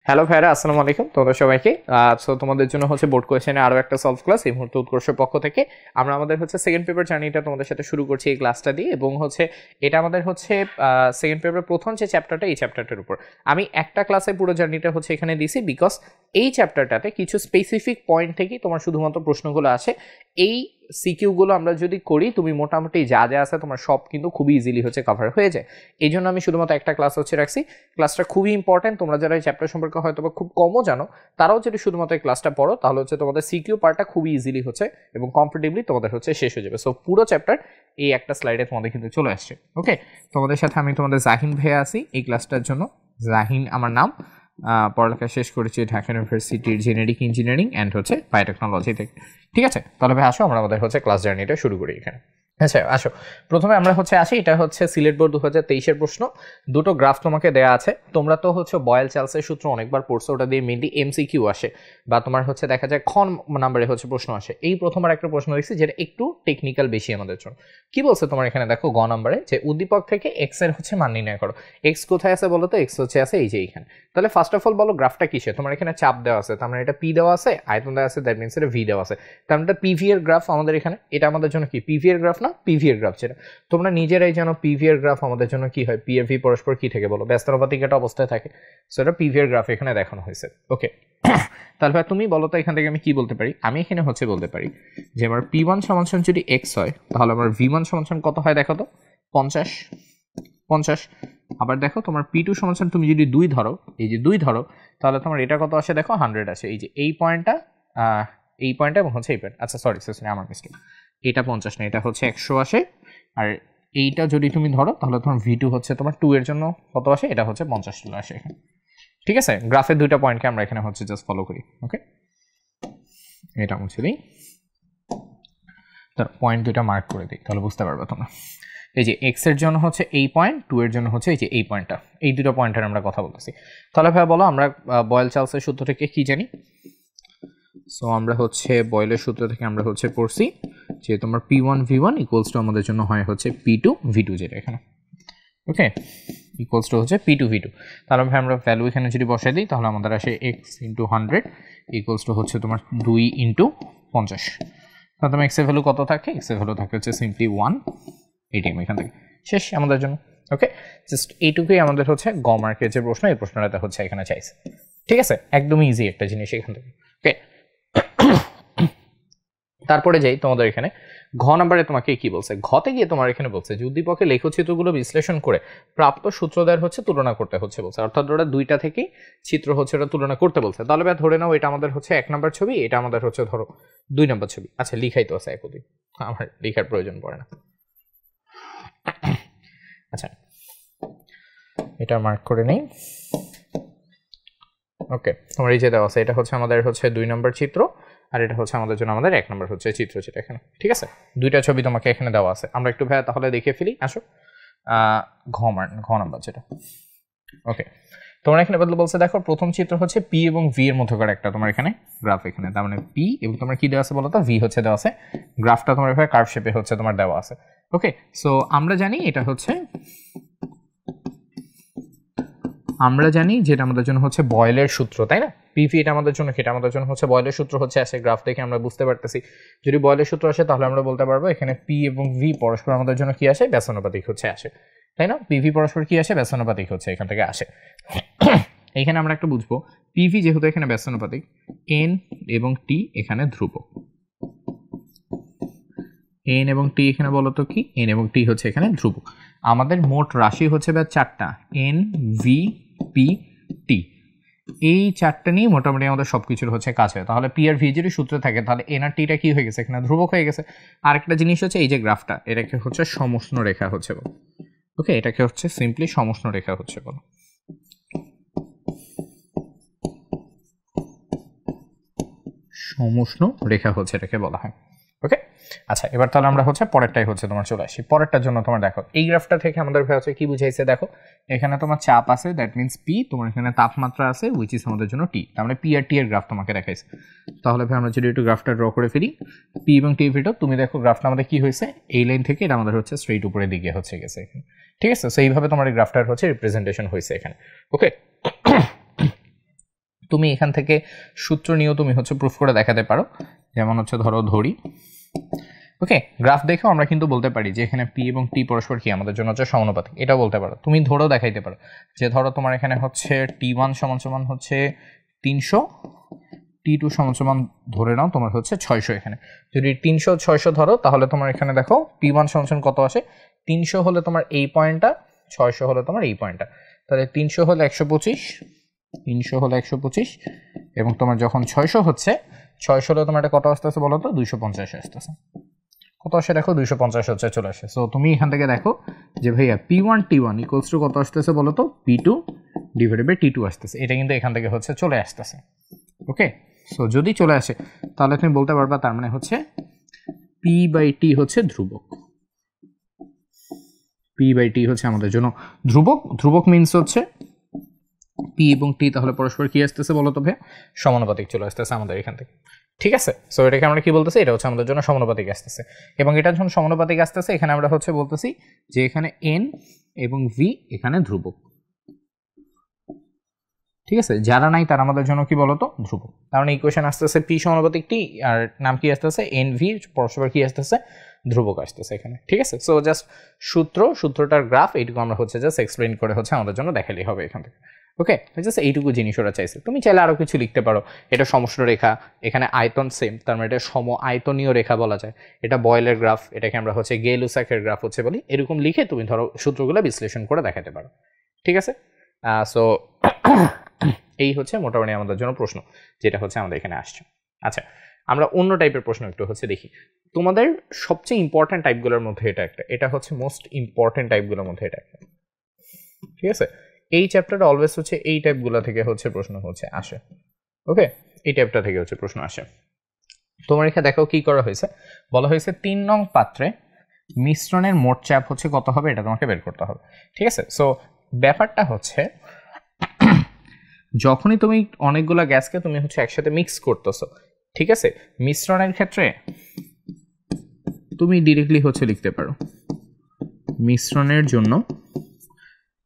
Hello ভাইরা, আসসালামু আলাইকুম তোমাদের সবাইকে। সো তোমাদের জন্য হচ্ছে বোর্ড কোয়েশ্চেনে আরও একটা সলভ ক্লাস এই মুহূর্তে উৎকর্ষের পক্ষ থেকে আমরা আমাদের হচ্ছে সেকেন্ড পেপার জার্নিটা তোমাদের সাথে শুরু করছি এই ক্লাসটা দিয়ে, এবং হচ্ছে এটা আমাদের হচ্ছে সেকেন্ড পেপারের প্রথম যে চ্যাপ্টারটা, এই চ্যাপ্টারটার উপর আমি একটা ক্লাসে পুরো জার্নিটা হচ্ছে এখানে দিছি, বিকজ এই চ্যাপ্টারটাতে কিছু স্পেসিফিক পয়েন্ট থেকেই তোমার শুধুমাত্র প্রশ্নগুলো আসে। এই সিকিউগুলো আমরা যদি করি, তুমি মোটামুটি যা যা আছে তোমার সব কিন্তু খুবই ইজিলি হচ্ছে কভার হয়ে যায়। এই জন্য আমি শুধুমাত্র একটা ক্লাস হচ্ছে রাখছি। ক্লাসটা খুবই ইম্পর্টেন্ট, তোমরা যারা এই চ্যাপ্টার সম্পর্কে হয়তো বা খুব কমও জানো, তারাও যদি শুধুমাত্র এই ক্লাসটা পড়ো তাহলে হচ্ছে তোমাদের সিকিউ পার্টটা খুবই ইজিলি হচ্ছে এবং কমফোর্টেবলি তোমাদের হচ্ছে শেষ হয়ে যাবে। সো পুরো চ্যাপ্টার এই একটা স্লাইডে তোমাদের কিন্তু চলে আসছে। ওকে, তোমাদের সাথে আমি তোমাদের জাহিন ভাইয়া আছি এই ক্লাসটার জন্য। জাহিন আমার নাম, পড়ালেখা শেষ করেছি ঢাকা ইউনিভার্সিটির জেনেরিক ইঞ্জিনিয়ারিং অ্যান্ড হচ্ছে বায়োটেকনোলজি থেকে। ঠিক আছে, তাহলে ভাই আসো আমরা আমাদের হচ্ছে ক্লাস জার্নিটা শুরু করি এখানে। আচ্ছা আসো, প্রথমে আমরা হচ্ছে আসি, এটা হচ্ছে সিলেট বোর্ড 2023-এর প্রশ্ন। দুটো গ্রাফ তোমাকে দেয়া আছে, তোমরা তো হচ্ছে বয়েল চার্লসের সূত্র অনেকবার পড়ছো, ওটা দিয়ে মেনলি এমসিকিউ আসে বা তোমার হচ্ছে দেখা যায় খ নাম্বারে হচ্ছে প্রশ্ন আসে। এই প্রথমবার একটা প্রশ্ন দিচ্ছি যেটা একটু টেকনিক্যাল বেশি আমাদের জন্য। কি বলছে তোমার এখানে দেখো গ নাম্বারে, যে উদ্দীপক থেকে এক্স এর হচ্ছে মান নির্ণয় করো। এক্স কোথায় আছে বলো তো? এক্স হচ্ছে আছে এই যে এইখানে। তাহলে ফার্স্ট অফ অল বলো গ্রাফটা কিসে? তোমার এখানে চাপ দেওয়া আছে, তার মানে এটা পি দেওয়া আছে, আয়তন দেওয়া আছে, দ্যাট মিনস এটা ভি দেওয়া আছে। তার মানে পিভি এর গ্রাফ আমাদের এখানে, এটা আমাদের জন্য কি পিভি এর গ্রাফ না? পিভি এর গ্রাফ, যেটা তোমরা নিজেরাই জানো পিভি এর গ্রাফ আমাদের জন্য কি হয়, পি আর ভি পরস্পর কি থেকে বলো? ব্যস্তানুপাতিক একটা অবস্থায় থাকে। সো এটা পিভি এর গ্রাফ এখানে দেখানো হয়েছে। ওকে, তাহলে ভাই তুমি বলো তো এখান থেকে আমি কি বলতে পারি? আমি এখানে হচ্ছে বলতে পারি যে আমার পি ওয়ান সমান যদি এক্স হয়, তাহলে আমার ভি ওয়ান সমান কত হয় দেখো তো? 50। আবার দেখো তোমার পি টু সমান তুমি যদি 2 ধরো, এই যে 2 ধরো, তাহলে তোমার এটা কত আসে দেখো? 100 আসে। এই যে এই পয়েন্টটা এবং হচ্ছে এই পয়েন্ট, আচ্ছা সরি আমার মিস্টেক, এটা 50 না, এটা হচ্ছে 100 আসে। আর এইটা যদি তুমি ধরো তাহলে তোমার ভি টু হচ্ছে তোমার 2 এর জন্য কত আসে? এটা হচ্ছে 50 চলে আসে এখানে। ঠিক আছে, গ্রাফের দুইটা পয়েন্টকে আমরা এখানে হচ্ছে জাস্ট ফলো করি। ওকে, এটা মুছে দিই, তার পয়েন্ট দুইটা মার্ক করে দিই, তাহলে বুঝতে পারবে তোমরা। এই যে এক্স এর জন্য হচ্ছে এই পয়েন্ট, 2 এর জন্য হচ্ছে এই যে এই পয়েন্টটা, এই দুটো পয়েন্টের আমরা কথা বলতেছি। তাহলে ভাই বলো আমরা বয়েল চার্লসের সূত্র থেকে কি জানি? সো আমরা হচ্ছে বয়েলের সূত্র থেকে আমরা হচ্ছে পড়ছি যে তোমার P one V one equals to আমাদের জন্য হয় হচ্ছে পি টু ভি টু, যেটা এখানে ওকে ইকুয়ালস টু হচ্ছে পি টু ভি টু। তাহলে ভাই আমরা ভ্যালু এখানে যদি বসাই দিই তাহলে আমাদের আসে এক্স ইন্টু 100 ইকুয়ালস টু হচ্ছে তোমার 2 ইন্টু 50। তাহলে তোমার এক্স এর ভ্যালু কত থাকে? এক্স এর ভ্যালু থাকে হচ্ছে সিম্পলি 1। এটিএম এখান থেকে শেষ আমাদের জন্য। ওকে, জাস্ট এইটুকুই আমাদের হচ্ছে গ মার্কের যে প্রশ্ন, এই প্রশ্নটা হচ্ছে এখানে চাইছে। ঠিক আছে, একদমই ইজি একটা জিনিস এখান থেকে। ওকে, তারপরে যাই তোমাদের এখানে ঘ নাম্বারে তোমাকে কি বলছে? ঘতে গিয়ে তোমার এখানে বলছে যে উদ্দীপকের লেখচিত্রগুলো বিশ্লেষণ করে প্রাপ্ত সূত্রদ্বয়ের হচ্ছে তুলনা করতে হচ্ছে বলছে, অর্থাৎ ওরা দুইটা থেকেই চিত্র হচ্ছে ওটা তুলনা করতে বলছে। তাহলে ভাই ধরে নাও এটা আমাদের হচ্ছে 1 নাম্বার ছবি, এটা আমাদের হচ্ছে ধরো 2 নাম্বার ছবি। আচ্ছা লিখাই তো আছে একদিন, আমার লেখার প্রয়োজন পড়ে না। আচ্ছা এটা মার্ক করে নেই। ওকে, তোমার এই যে দেওয়া আছে এটা হচ্ছে আমাদের হচ্ছে 2 নম্বর চিত্র, আর এটা হচ্ছে আমাদের জন্য আমাদের 1 নম্বর হচ্ছে চিত্র, যেটা এখানে। ঠিক আছে, দুইটা ছবি তোমাকে এখানে দেওয়া আছে। আমরা একটু ভাইয়া তাহলে দেখে ফেলি, আসো। ঘ নাম্বার যেটা। ওকে, তোমার এখানে বলছে দেখো প্রথম চিত্র হচ্ছে পি এবং ভি এর মধ্যকার একটা তোমার এখানে গ্রাফ এখানে, তার মানে পি এবং তোমার কি দেওয়া আছে বলো তো? ভি হচ্ছে দেওয়া আছে। গ্রাফটা তোমার এভাবে কার্ভ শেপে হচ্ছে তোমার দেওয়া আছে। ওকে, সো আমরা জানি যেটা আমাদের জন্য হচ্ছে বয়েলের সূত্র, তাই না? পিভি এটা আমাদের জন্য, এটা আমাদের জন্য হচ্ছে বয়েলের সূত্র হচ্ছে আসে। গ্রাফ দেখে আমরা বুঝতে পারতেছি যদি বয়েলের সূত্র আসে তাহলে আমরা বলতে পারবো এখানে পি এবং ভি পরস্পর আমাদের জন্য কি আসে? ব্যস্তানুপাতিক হচ্ছে আসে, তাই না? পিভি পরস্পর কি আসে? ব্যস্তানুপাতিক হচ্ছে এখান থেকে আসে। এখানে আমরা একটা বুঝবো, পিভি যেহেতু এখানে ব্যস্তানুপাতিক, এন এবং টি এখানে ধ্রুবক। এন এবং টি এখানে বলতো কি? এন এবং টি হচ্ছে এখানে ধ্রুবক। আমাদের মোট রাশি হচ্ছে বা 4টা, এন ভি পি টি। এই 4টা নিয়ে মোটামুটি আমাদের সবকিছুর হচ্ছে কাজ হয়। তাহলে পি আর ভি যদি সূত্রে থাকে তাহলে এন আর টিটা কি হয়ে গেছে? এখানে ধ্রুবক হয়ে গেছে। আরেকটা জিনিস হচ্ছে এই যে গ্রাফটা, এটাকে হচ্ছে সমষ্ণ রেখা হচ্ছে বলো। ওকে, এটাকে হচ্ছে সিম্পলি সমষ্ণ রেখা হচ্ছে বলো। সমষ্ণ রেখা হচ্ছে এটাকে বলা হয়। ওকে, আচ্ছা এবার তাহলে আমরা হচ্ছে পরেরটাই হচ্ছে তোমার চলে আসি। পরেরটার জন্য তোমার দেখো এই গ্রাফটা থেকে আমাদের হচ্ছে কি বুঝাইছে দেখো, এখানে তোমার চাপ আছে, দ্যাট মিনস পি, তোমার এখানে তাপমাত্রা আছে উইচ ইজ আমাদের জন্য টি, তার মানে পি আর টি এর গ্রাফ তোমাকে দেখাইছে। তাহলে ভাই আমরা যদি একটু গ্রাফটা ড্র করে ফেলি, পি এবং টি ভিটো, তুমি দেখো গ্রাফটা আমাদের কি হয়েছে? এই লাইন থেকে এটা আমাদের হচ্ছে স্ট্রেইট উপরের দিকে হচ্ছে গেছে এখানে। ঠিক আছে, সো এইভাবে তোমার এই গ্রাফটার হচ্ছে রিপ্রেজেন্টেশন হয়েছে এখানে। ওকে, তুমি এখান থেকে সূত্র নিয়েও তুমি হচ্ছে প্রুফ করে দেখাতে পারো। যেমন হচ্ছে ধরো ধরি, ওকে, গ্রাফ দেখেও আমরা কিন্তু বলতে পারি যে এখানে পি এবং টি পরস্পর কি আমাদের জন্য হচ্ছে সমানুপাতিক, এটাও বলতে পারো। তুমি ধরেও দেখাইতে পারো যে ধরো তোমার এখানে হচ্ছে T1 সমান সমান হচ্ছে 300, T2 সমান সমান ধরে নাও তোমার হচ্ছে 600। এখানে যদি 300 600 ধরো তাহলে তোমার এখানে দেখো P1 সমান সমান কত আসে, 300 হলে তোমার এই পয়েন্টটা, 600 হলে তোমার এই পয়েন্টটা, তাহলে 300 হলে 125, 300 হলে 125 এবং তোমার যখন 600 হচ্ছে, 600 হলে তোমার এটা কত আসতেছে বলো তো, 250 আসতেছে। কত আসে দেখো, 250 হচ্ছে চলে আসে। সো তুমি এখান থেকে দেখো যে ভাইয়া P1 T1 ইকুয়ালস টু কত আসতেছে বলো তো, P2 ডিভাইডেড বাই T2 আসতেছে। এটা কিন্তু এখান থেকে হচ্ছে চলে আসতেছে। ওকে, সো যদি চলে আসে তাহলে তুমি বলতে পারবা তার মানে হচ্ছে P বাই T হচ্ছে ধ্রুবক। P বাই T হচ্ছে আমাদের জন্য ধ্রুবক। ধ্রুবক মিনস হচ্ছে P এবং T তাহলে পরস্পর কি আসতেছে বলো তো ভাইয়া, সমানুপাতিক চলে আসতেছে আমাদের এখান থেকে। ঠিক আছে, সো এটাকে আমরা কি বলতেছি, এটা হচ্ছে আমাদের জন্য সমানুপাতিক আসতেছে। এবং এটা যখন সমানুপাতিক আসতেছে এখানে আমরা হচ্ছে বলতেছি যে এখানে n এবং v এখানে ধ্রুবক। ঠিক আছে, যারা নাই তারা আমাদের জন্য কি বলতো, ধ্রুবক। কারণ ইকুয়েশন আসতেছে P সমানুপাতিক T আর নাম কি আসতেছে n v, পরস্পর কি আসতেছে, ধ্রুবক আসতেছে এখানে। ঠিক আছে, সো জাস্ট সূত্রটার গ্রাফ এইটুকু আমরা হচ্ছে জাস্ট এক্সপ্লেইন করে হচ্ছে আমাদের জন্য দেখালেই হবে এখান থেকে। ওকে, জাস্ট এইটুকু জিনিস ওরা চাইছে। তুমি চাইলে আরো কিছু লিখতে পারো, এটা সমষ্ণ রেখা, এখানে আয়তন সেম, তার মানে এটা সম আয়তনীয় রেখা বলা যায়, এটা বয়েলের গ্রাফ, এটাকে আমরা হচ্ছে গে-লুসাকের গ্রাফ হচ্ছে বলি। এরকম লিখে তুমি ধরো সূত্রগুলো বিশ্লেষণ করে দেখাতে পারো। ঠিক আছে, সো এই হচ্ছে মোটামুটি আমাদের জন্য প্রশ্ন যেটা হচ্ছে আমাদের এখানে আসছে। আচ্ছা, আমরা অন্য টাইপের প্রশ্ন একটু হচ্ছে দেখি। তোমাদের সবচেয়ে ইম্পর্টেন্ট টাইপগুলোর মধ্যে এটা একটা, এটা হচ্ছে মোস্ট ইম্পর্টেন্ট টাইপগুলোর মধ্যে এটা একটা। ঠিক আছে, এই চ্যাপ্টারটা অলওয়েজ হচ্ছে এই টাইপগুলো থেকে হচ্ছে প্রশ্ন হচ্ছে আসে। ওকে, এই টাইপটা থেকে হচ্ছে প্রশ্ন আসে। তোমার এখানে দেখো কি করা হয়েছে, বলা হয়েছে 3 নং পাত্রে মিশ্রণের মোট চাপ হচ্ছে কত হবে, এটা তোমাকে বের করতে হবে। ঠিক আছে, সো ব্যাপারটা হচ্ছে যখনই তুমি অনেকগুলো গ্যাসকে তুমি হচ্ছে একসাথে মিক্স করতেছো, ঠিক আছে, মিশ্রণের ক্ষেত্রে তুমি ডিরেক্টলি হচ্ছে লিখতে পারো মিশ্রণের জন্য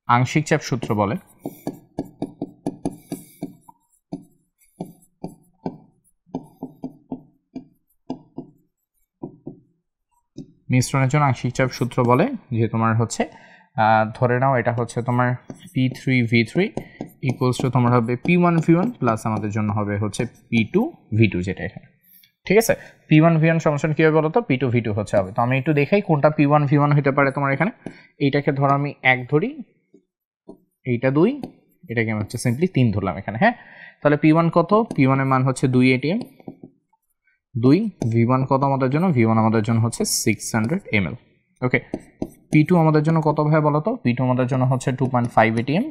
আংশিক চাপ সূত্র বলে মিশ্রণের জন্য আংশিক চাপ সূত্র বলে যে তোমার হচ্ছে ধরে নাও এটা হচ্ছে তোমার P3V3 ইকুয়ালস টু তোমার হবে P1V1 প্লাস আমাদের জন্য হবে হচ্ছে P2V2, যেটা এখানে। ঠিক আছে, P1V1 সমান কি হবে বলো তো, P2V2 হচ্ছে হবে। তো আমি একটু দেখাই কোনটা P1V1 হতে পারে তোমার এখানে। এইটাকে ধরো আমি 1 ধরি, এইটা 2, এটাকে আমি হচ্ছে সিম্পলি 3 ধরলাম এখানে। হ্যাঁ, তাহলে P1 কত, P1 এর মান হচ্ছে 2 ATM, 2 V1 কত আমাদের জন্য, V1 আমাদের জন্য হচ্ছে 600 ml। ওকে, P2 আমাদের জন্য কত ভাই বলো তো, P2 আমাদের জন্য হচ্ছে 2.5 ATM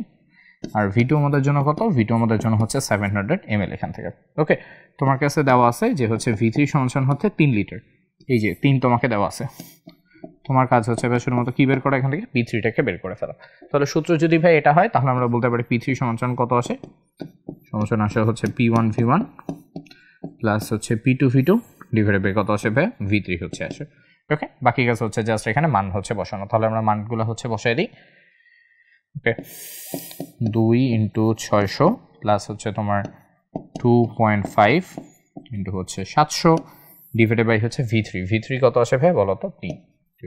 আর V2 আমাদের জন্য কত, V2 আমাদের জন্য হচ্ছে 700 ml এখান থেকে। ওকে, তোমার কাছে দেওয়া আছে যে হচ্ছে V3 সমান হচ্ছে 3 লিটার, এই যে 3 তোমাকে দেওয়া আছে। তোমার কাজ হচ্ছে ভাই শুধুমাত্র কি বের করা, এখান থেকে P3টাকে বের করে ফেলা। তাহলে সূত্র যদি ভাই এটা হয় তাহলে আমরা বলতে পারি P3 সমান কত আসে, সমান আসে হচ্ছে P1V1 প্লাস হচ্ছে P2V2 ডিভাইডেড বাই কত আসে ভাই, V3 হচ্ছে আসে। ওকে, বাকি কাজ হচ্ছে জাস্ট এখানে মান হচ্ছে বসানো। তাহলে আমরা মানগুলো হচ্ছে বসাই দিই। ওকে, 2 × 600 প্লাস হচ্ছে তোমার 2.5 ইন্টু হচ্ছে 700 ডিভাইডেড বাই হচ্ছে V3 কত আসে ভাই বলো তো, 3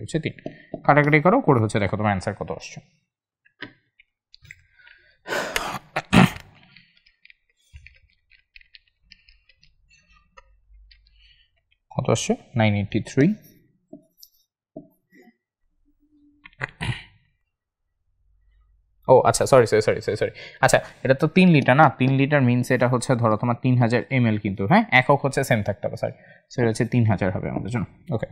হচ্ছে 3। কাটাকাটি করো, করে হচ্ছে দেখো তোমার অ্যান্সার কত আসছে। কত আসছে, 983। ও আচ্ছা, সরি। আচ্ছা, এটা তো 3 লিটার না, 3 লিটার মিনস এটা হচ্ছে ধরো তোমার 3000 ml কিন্তু। হ্যাঁ, একক হচ্ছে সেম থাকতে হবে, সরি, সেটা হচ্ছে 3000 হবে আমাদের জন্য। ওকে,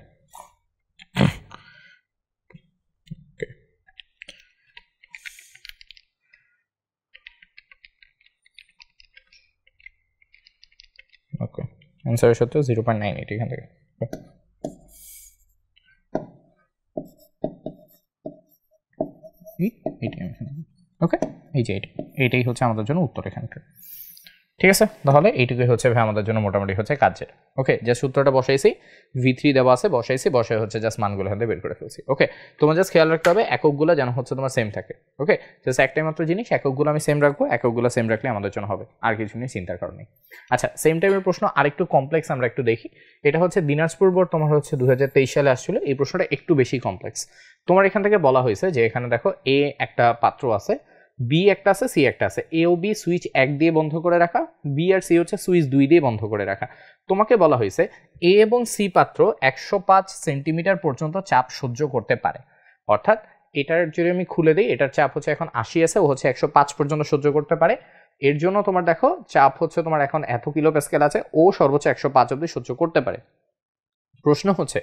ওকে, অ্যান্সার হচ্ছে 0.98 এখান থেকে। ওকে, এই যে এইটাই হচ্ছে আমাদের জন্য উত্তর এখানকার। ঠিক আছে, তাহলে এইটুকুই হচ্ছে ভাই আমাদের জন্য মোটামুটি হচ্ছে কাজের। ওকে, যে সূত্রটা বসাইছি V3 দেওয়া আছে, বসাইছি, বসায় হচ্ছে জাস্ট মানগুলো এখান থেকে বের করে ফেলছি। ওকে, তোমার জাস্ট খেয়াল রাখতে হবে এককগুলো যেন হচ্ছে তোমার সেম থাকে। ওকে, জাস্ট একটাই মাত্র জিনিস, এককগুলো আমি সেম রাখবো, এককগুলো সেম রাখলে আমাদের জন্য হবে, আর কিছু নিয়ে চিন্তার কারণ নেই। আচ্ছা, সেম টাইপের প্রশ্ন আরেকটু কমপ্লেক্স আমরা একটু দেখি। এটা হচ্ছে দিনাজপুর বোর্ড তোমার হচ্ছে 2023 সালে আসছিল। এই প্রশ্নটা একটু বেশি কমপ্লেক্স। তোমার এখান থেকে বলা হয়েছে যে এখানে দেখো এ একটা পাত্র আছে, বি একটা আছে, সি একটা আছে। এ ও বি সুইচ 1 দিয়ে বন্ধ করে রাখা, বি আর সি হচ্ছে সুইচ 2 দিয়ে বন্ধ করে রাখা। তোমাকে বলা হয়েছে এ এবং সি পাত্র 105 সেন্টিমিটার পর্যন্ত চাপ সহ্য করতে পারে। অর্থাৎ এটার যদি আমি খুলে দিই, এটার চাপ হচ্ছে এখন 80 আছে, ও হচ্ছে 105 পর্যন্ত সহ্য করতে পারে। এর জন্য তোমার দেখো চাপ হচ্ছে তোমার এখন এত কিলো প্যাসকেল আছে, ও সর্বোচ্চ 105 অবধি সহ্য করতে পারে। প্রশ্ন হচ্ছে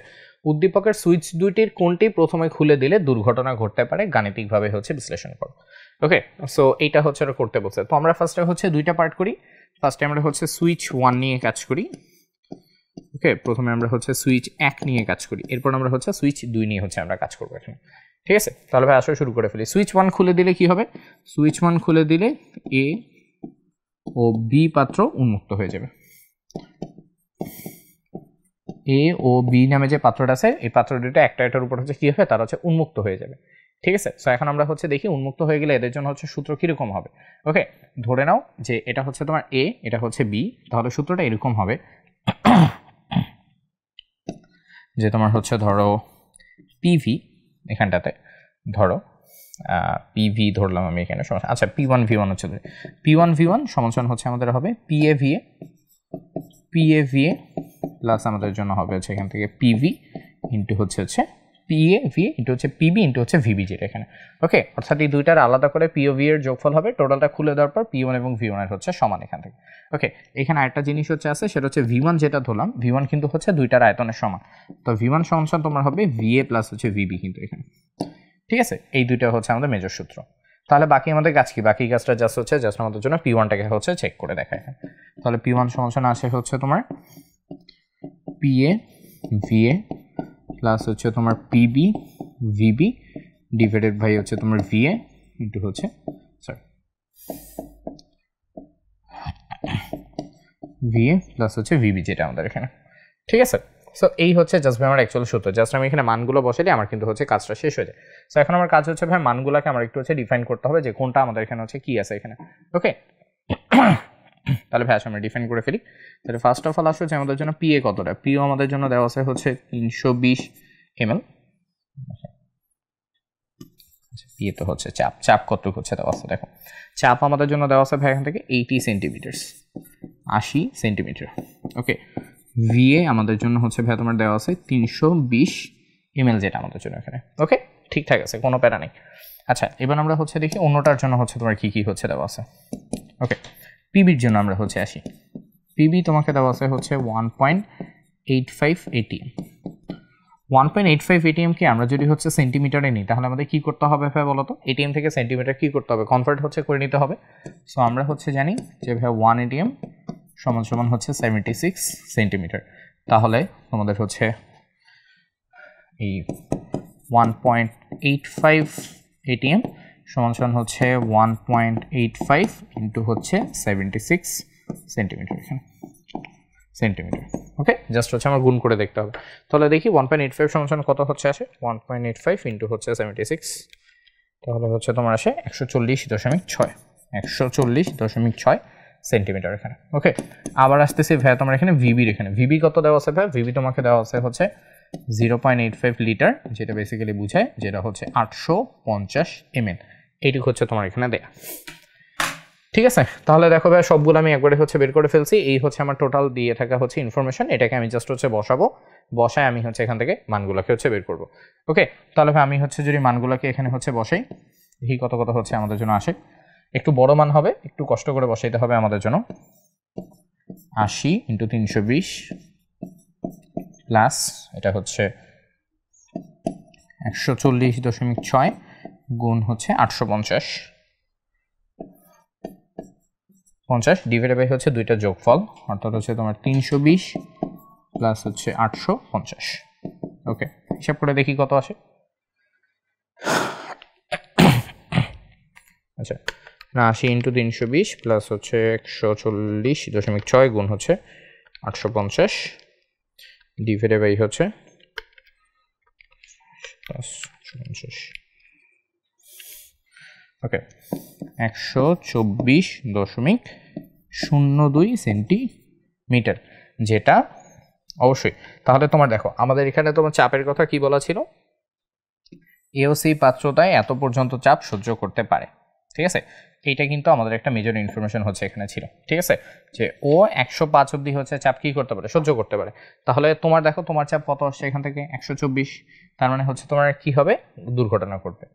উদ্দীপকের সুইচ দুইটির কোনটি প্রথমে খুলে দিলে দুর্ঘটনা ঘটতে পারে, গাণিতিকভাবে হচ্ছে বিশ্লেষণ করো। ওকে, সো এইটা হচ্ছে করতে বলছে। তো আমরা ফার্স্টে হচ্ছে দুইটা পার্ট করি। ফার্স্টে আমরা হচ্ছে সুইচ 1 নিয়ে কাজ করি। ওকে, প্রথমে আমরা হচ্ছে সুইচ 1 নিয়ে কাজ করি, এরপর আমরা হচ্ছে সুইচ 2 নিয়ে হচ্ছে আমরা কাজ করবো এখানে। ঠিক আছে, তাহলে ভাই আসলে শুরু করে ফেলি। সুইচ 1 খুলে দিলে কি হবে? সুইচ 1 খুলে দিলে এ ও বি পাত্র উন্মুক্ত হয়ে যাবে। এ ও বি নামে যে পাত্রটা আছে, এই পাত্র দুটো একটা এটার উপর হচ্ছে কি হবে, তারা হচ্ছে উন্মুক্ত হয়ে যাবে। ঠিক আছে, সো এখন আমরা হচ্ছে দেখি উন্মুক্ত হয়ে গেলে এদের জন্য হচ্ছে সূত্র কিরকম হবে। ওকে, ধরে নাও যে এটা হচ্ছে তোমার এ, এটা হচ্ছে বি, তাহলে সূত্রটা এরকম হবে যে তোমার হচ্ছে ধরো পিভি, এখানটাতে ধরো পিভি ধরলাম আমি এখানে সমস্যা। আচ্ছা, P1 V1 হচ্ছে P1 V1 সমান হচ্ছে আমাদের হবে PA VA প্লাস আমাদের জন্য হবে হচ্ছে এখান থেকে পিভি ইন্টু হচ্ছে PA VA ইন্টু হচ্ছে পিবি ইন্টু হচ্ছে ভিবি, যেটা এখানে। ওকে, অর্থাৎ এই দুইটার আলাদা করে PO VA এর যোগফল হবে। টোটালটা খুলে দেওয়ার পর P1 এবং V1 এর হচ্ছে সমান এখান থেকে। ওকে, এখানে আরেকটা জিনিস হচ্ছে আছে, সেটা হচ্ছে V1 যেটা ধরলাম, V1 কিন্তু হচ্ছে দুইটার আয়তনের সমান। তো V1 সমান তোমার হবে VA প্লাস হচ্ছে ভিবি কিন্তু এখানে। ঠিক আছে, এই দুইটা হচ্ছে আমাদের মেজর সূত্র। তাহলে বাকি আমাদের কাজ কি? বাকি কাজটা জাস্ট আমাদের জন্য P1টাকে হচ্ছে চেক করে দেখায়। তাহলে P1 সমান আসে হচ্ছে তোমার PA VA প্লাস হচ্ছে তোমার PB VB ডিভাইডেড বাই হচ্ছে তোমার VA ইন্টু হচ্ছে VA প্লাস হচ্ছে VB, যেটা আমাদের এখানে। ঠিক আছে, সো এই হচ্ছে জাস্ট ভাই আমার অ্যাকচুয়াল সূত্র। জাস্ট আমি এখানে মানগুলো বসাইলে আমার কিন্তু হচ্ছে কাজটা শেষ হয়ে যায়। সো এখন আমার কাজ হচ্ছে ভাই মানগুলোকে আমার একটু হচ্ছে ডিফাইন করতে হবে যে কোনটা আমাদের এখানে হচ্ছে কি আছে এখানে। ওকে, তাহলে ভাই আসলে আমরা ডিফাইন করে ফেলি। তাহলে ফার্স্ট অফ অল আসলে আমাদের জন্য PA কতটা? PO আমাদের জন্য দেওয়া আছে হচ্ছে 320 ml। PA তো হচ্ছে চাপ কতটুকু হচ্ছে দেওয়া আছে, দেখো চাপ আমাদের জন্য দেওয়া আছে ভাই এখান থেকে 80 সেন্টিমিটার, 80 সেন্টিমিটার। ওকে, VA আমাদের জন্য হচ্ছে ভাই তোমার দেওয়া আছে 320 ml, যেটা আমাদের জন্য এখানে। ওকে, ঠিকঠাক আছে, কোনো প্যারা নেই। আচ্ছা, এবার আমরা হচ্ছে দেখি অন্যটার জন্য হচ্ছে তোমার কি কি হচ্ছে দেওয়া আছে। ওকে, পিবির জন্য আমরা হচ্ছে আসি। পিবি তোমাকে দেওয়া আছে হচ্ছে 1.85 ATM। 1.85 ATM কে আমরা যদি হচ্ছে সেন্টিমিটারে নিই, তাহলে আমাদের কি করতে হবে ভাই বলো তো? ATM থেকে সেন্টিমিটার কি করতে হবে? কনভার্ট হচ্ছে করে নিতে হবে। সো আমরা হচ্ছে জানি যে ভাই 1 ATM সমান হচ্ছে 76 সেন্টিমিটার। তাহলে তোমাদের হচ্ছে এই 1.85 ATM সমান হচ্ছে 1.85 ইন্টু হচ্ছে 76 সেন্টিমিটার এখানে সেন্টিমিটার। ওকে, জাস্ট হচ্ছে আমার গুণ করে দেখতে হবে। তাহলে দেখি 1.85 সমান কত হচ্ছে আসে, 1.85 ইন্টু হচ্ছে 76, তাহলে হচ্ছে তোমার আসে 140.6 140.6 সেন্টিমিটার এখানে। ওকে, আবার আসতেছি ভাই তোমার এখানে ভিবির, এখানে ভিবি কত দেওয়া আছে ভাই? ভিবি তোমাকে দেওয়া আছে হচ্ছে 0.85 লিটার, যেটা বেসিক্যালি বুঝায় যেটা হচ্ছে 850 ml। এইটুকু হচ্ছে তোমার এখানে দেয়া। ঠিক আছে, তাহলে দেখো ভাই সবগুলো আমি একবারে হচ্ছে বের করে ফেলছি। এই হচ্ছে আমার টোটাল দিয়ে থাকা হচ্ছে ইনফরমেশন। এটাকে আমি জাস্ট হচ্ছে বসায় আমি হচ্ছে এখান থেকে মানগুলোকে হচ্ছে বের করব। ওকে, তাহলে ভাই আমি হচ্ছে যদি মানগুলোকে এখানে হচ্ছে বসাই, দেখি কত হচ্ছে আমাদের জন্য আসে। একটু বড় মান হবে, একটু কষ্ট করে বসাইতে হবে আমাদের জন্য। 80 ইন্টু 320 প্লাস এটা হচ্ছে 140.6 গুণ হচ্ছে 850 ডিভাইডেড বাই হচ্ছে দুইটা যোগফল, অর্থাৎ হচ্ছে তোমার 320 প্লাস হচ্ছে 850। ওকে, হিসাব করে দেখি কত আসে। আচ্ছা, না 80 ইন্টু 320 প্লাস হচ্ছে 140.6 গুণ হচ্ছে 850 ডিভাইডেড বাই হচ্ছে প্লাস 850। ওকে 124.02 সেন্টিমিটার, যেটা অবশ্যই। তাহলে তোমার দেখো আমাদের এখানে তোমার চাপের কথা কি বলা ছিল, এওসি পাত্রতায় এত পর্যন্ত চাপ সহ্য করতে পারে, ঠিক আছে। এইটা কিন্তু আমাদের একটা মেজর ইনফরমেশন হচ্ছে এখানে ছিল, ঠিক আছে, যে ও 105 অবধি হচ্ছে চাপ কি করতে পারে, সহ্য করতে পারে। তাহলে তোমার দেখো তোমার চাপ কত আসছে এখান থেকে 124, তার মানে হচ্ছে তোমার কি হবে, দুর্ঘটনা ঘটবে।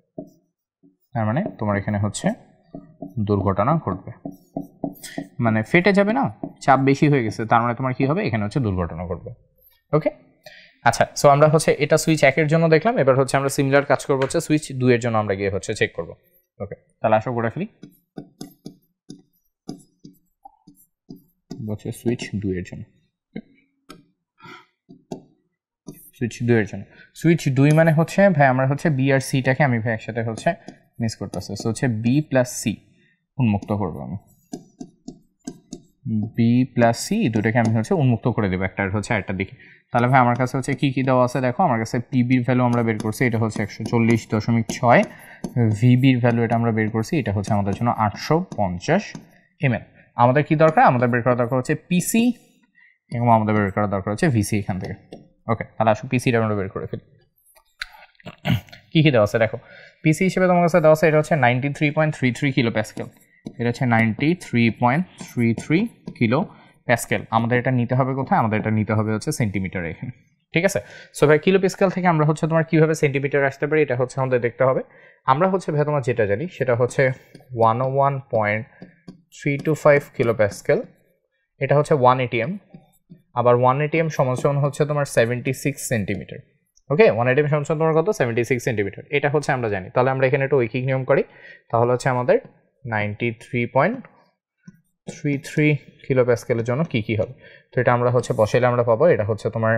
তার মানে তোমার এখানে হচ্ছে দুর্ঘটনা ঘটবে, মানে ফেটে যাবে না, চাপ বেশি হয়ে গেছে, তার মানে তোমার কি হবে, এখানে হচ্ছে দুর্ঘটনা ঘটবে। ওকে আচ্ছা, সো আমরা হচ্ছে এটা সুইচ 1 এর জন্য দেখলাম, এবার হচ্ছে আমরা সিমিলার কাজ করবো হচ্ছে সুইচ 2 এর জন্য, আমরা গিয়ে হচ্ছে চেক করবো। ওকে তাহলে আসো করে ফেলি, হচ্ছে সুইচ 2 এর জন্য। সুইচ 2 এর জন্য, সুইচ 2 মানে হচ্ছে ভাই আমরা হচ্ছে বি আর সিটাকে আমি ভাই একসাথে হচ্ছে মিস করতেছে, সো হচ্ছে বি প্লাস সি উন্মুক্ত করবো আমি, বি প্লাস সি দুটোকে আমি হচ্ছে উন্মুক্ত করে দেবো একটা হচ্ছে আরেকটা দিকে। তাহলে ভাই আমার কাছে হচ্ছে কী কী দেওয়া আছে দেখো, আমার কাছে পিবির ভ্যালু আমরা বের করছি, এটা হচ্ছে 140.6, ভিবির ভ্যালু এটা আমরা বের করছি, এটা হচ্ছে আমাদের জন্য 850 ml। আমাদের কি দরকার, আমাদের বের করা দরকার হচ্ছে পিসি এবং আমাদের বের করা দরকার হচ্ছে ভিসি এখান থেকে। ওকে তাহলে আসো পিসিটা আমরা বের করে ফেলি। কী কী দেওয়া আছে দেখো, পিসি হিসেবে তোমার কাছে দেওয়া আছে এটা হচ্ছে 93.33 কিলো প্যাসকেল, এটা হচ্ছে 93.33 কিলো প্যাসকেল। আমাদের এটা নিতে হবে কোথায়, আমাদের এটা নিতে হবে হচ্ছে সেন্টিমিটারে এখানে, ঠিক আছে। সো ভাই কিলো প্যাসকেল থেকে আমরা হচ্ছে তোমার কীভাবে সেন্টিমিটার আসতে পারি, এটা হচ্ছে আমাদের দেখতে হবে। আমরা হচ্ছে ভাই তোমার যেটা জানি সেটা হচ্ছে 101.325 কিলো প্যাসকেল, এটা হচ্ছে 1 ATM, আবার 1 ATM সমান হচ্ছে তোমার 76 সেন্টিমিটার। ওকে 1 ATM সমান তোমার কত, 76 সেন্টিমিটার, এটা হচ্ছে আমরা জানি। তাহলে আমরা এখানে একটু ঐকিক নিয়ম করি, তাহলে হচ্ছে আমাদের 93.33 কিলো প্যাসকেলের জন্য কি কি হবে, তো এটা আমরা হচ্ছে বসাইলে আমরা পাবো, এটা হচ্ছে তোমার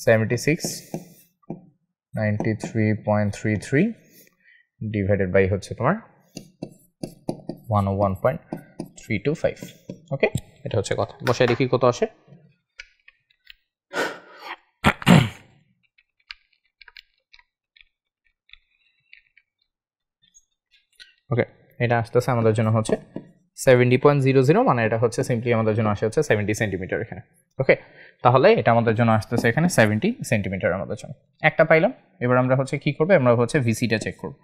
76 93.33 ডিভাইডেড বাই হচ্ছে তোমার 101.325। ওকে এটা হচ্ছে কথা, বসাই দেখি কত আসে। ওকে এটা আসতেছে আমাদের জন্য হচ্ছে 70.00, মানে এটা হচ্ছে সিম্পলি আমাদের জন্য আসে হচ্ছে 70 সেন্টিমিটার এখানে। ওকে তাহলে এটা আমাদের জন্য আসতেছে এখানে 70 সেন্টিমিটার আমাদের জন্য, একটা পাইলাম। এবার আমরা হচ্ছে কি করবো, আমরা হচ্ছে ভিসিটা চেক করবো,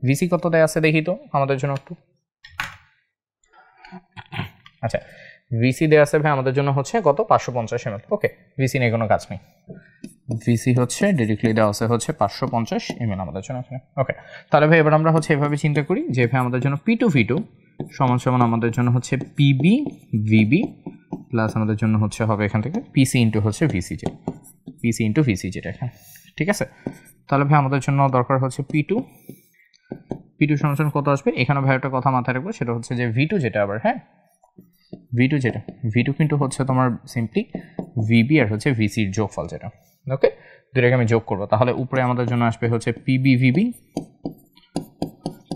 ভিসি কত দেয় আছে দেখি তো আমাদের জন্য একটু। আচ্ছা ভিসি দেওয়া আছে ভাই আমাদের জন্য হচ্ছে কত, 550 ml। ওকে ভিসি নিয়ে কোনো কাজ নেই, ভিসি হচ্ছে ডিরেক্টলি দেওয়া আছে হচ্ছে 550 ml আমাদের জন্য এখানে। ওকে তাহলে ভাই এবার আমরা হচ্ছে এভাবে চিন্তা করি যে ভাই আমাদের জন্য P2 V2 সমান সমান আমাদের জন্য হচ্ছে পিবি ভিবি প্লাস আমাদের জন্য হচ্ছে হবে এখান থেকে পিসি ইন্টু হচ্ছে ভিসি, যে পিসি ইন্টু ভিসি যেটা এখানে, ঠিক আছে। তাহলে ভাই আমাদের জন্য দরকার হচ্ছে P2 সমান সমান কত আসবে, এখানে ভাই একটা কথা মাথায় রাখবো, সেটা হচ্ছে যে V2 যেটা আবার, হ্যাঁ V2 যেটা, V2 কিন্তু হচ্ছে তোমার সিম্পলি ভিবি আর হচ্ছে ভিসির যোগফল যেটা। ওকে দুটাকে আমি যোগ করবো, তাহলে উপরে আমাদের জন্য আসবে হচ্ছে PB VB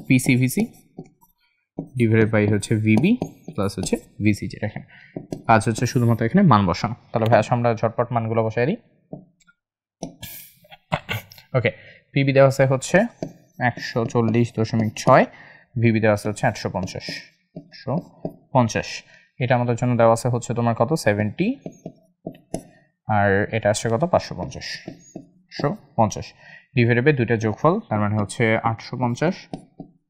PC VC divided by হচ্ছে ভিবি প্লাস হচ্ছে ভিসি যেটা এখানে। কাজ হচ্ছে শুধুমাত্র এখানে মান বসানো। তাহলে ভাই আমরা ঝটপট মানগুলো বসাই দিই। ওকে পিবি দেওয়া আছে হচ্ছে 140.6, ভিবি দেওয়া আছে হচ্ছে 850, এটা আমাদের জন্য দেওয়া আছে হচ্ছে তোমার কত 70, আর এটা আসছে কত 550 ডিভাইডেড বাই দুইটা যোগফল, তার মানে হচ্ছে 850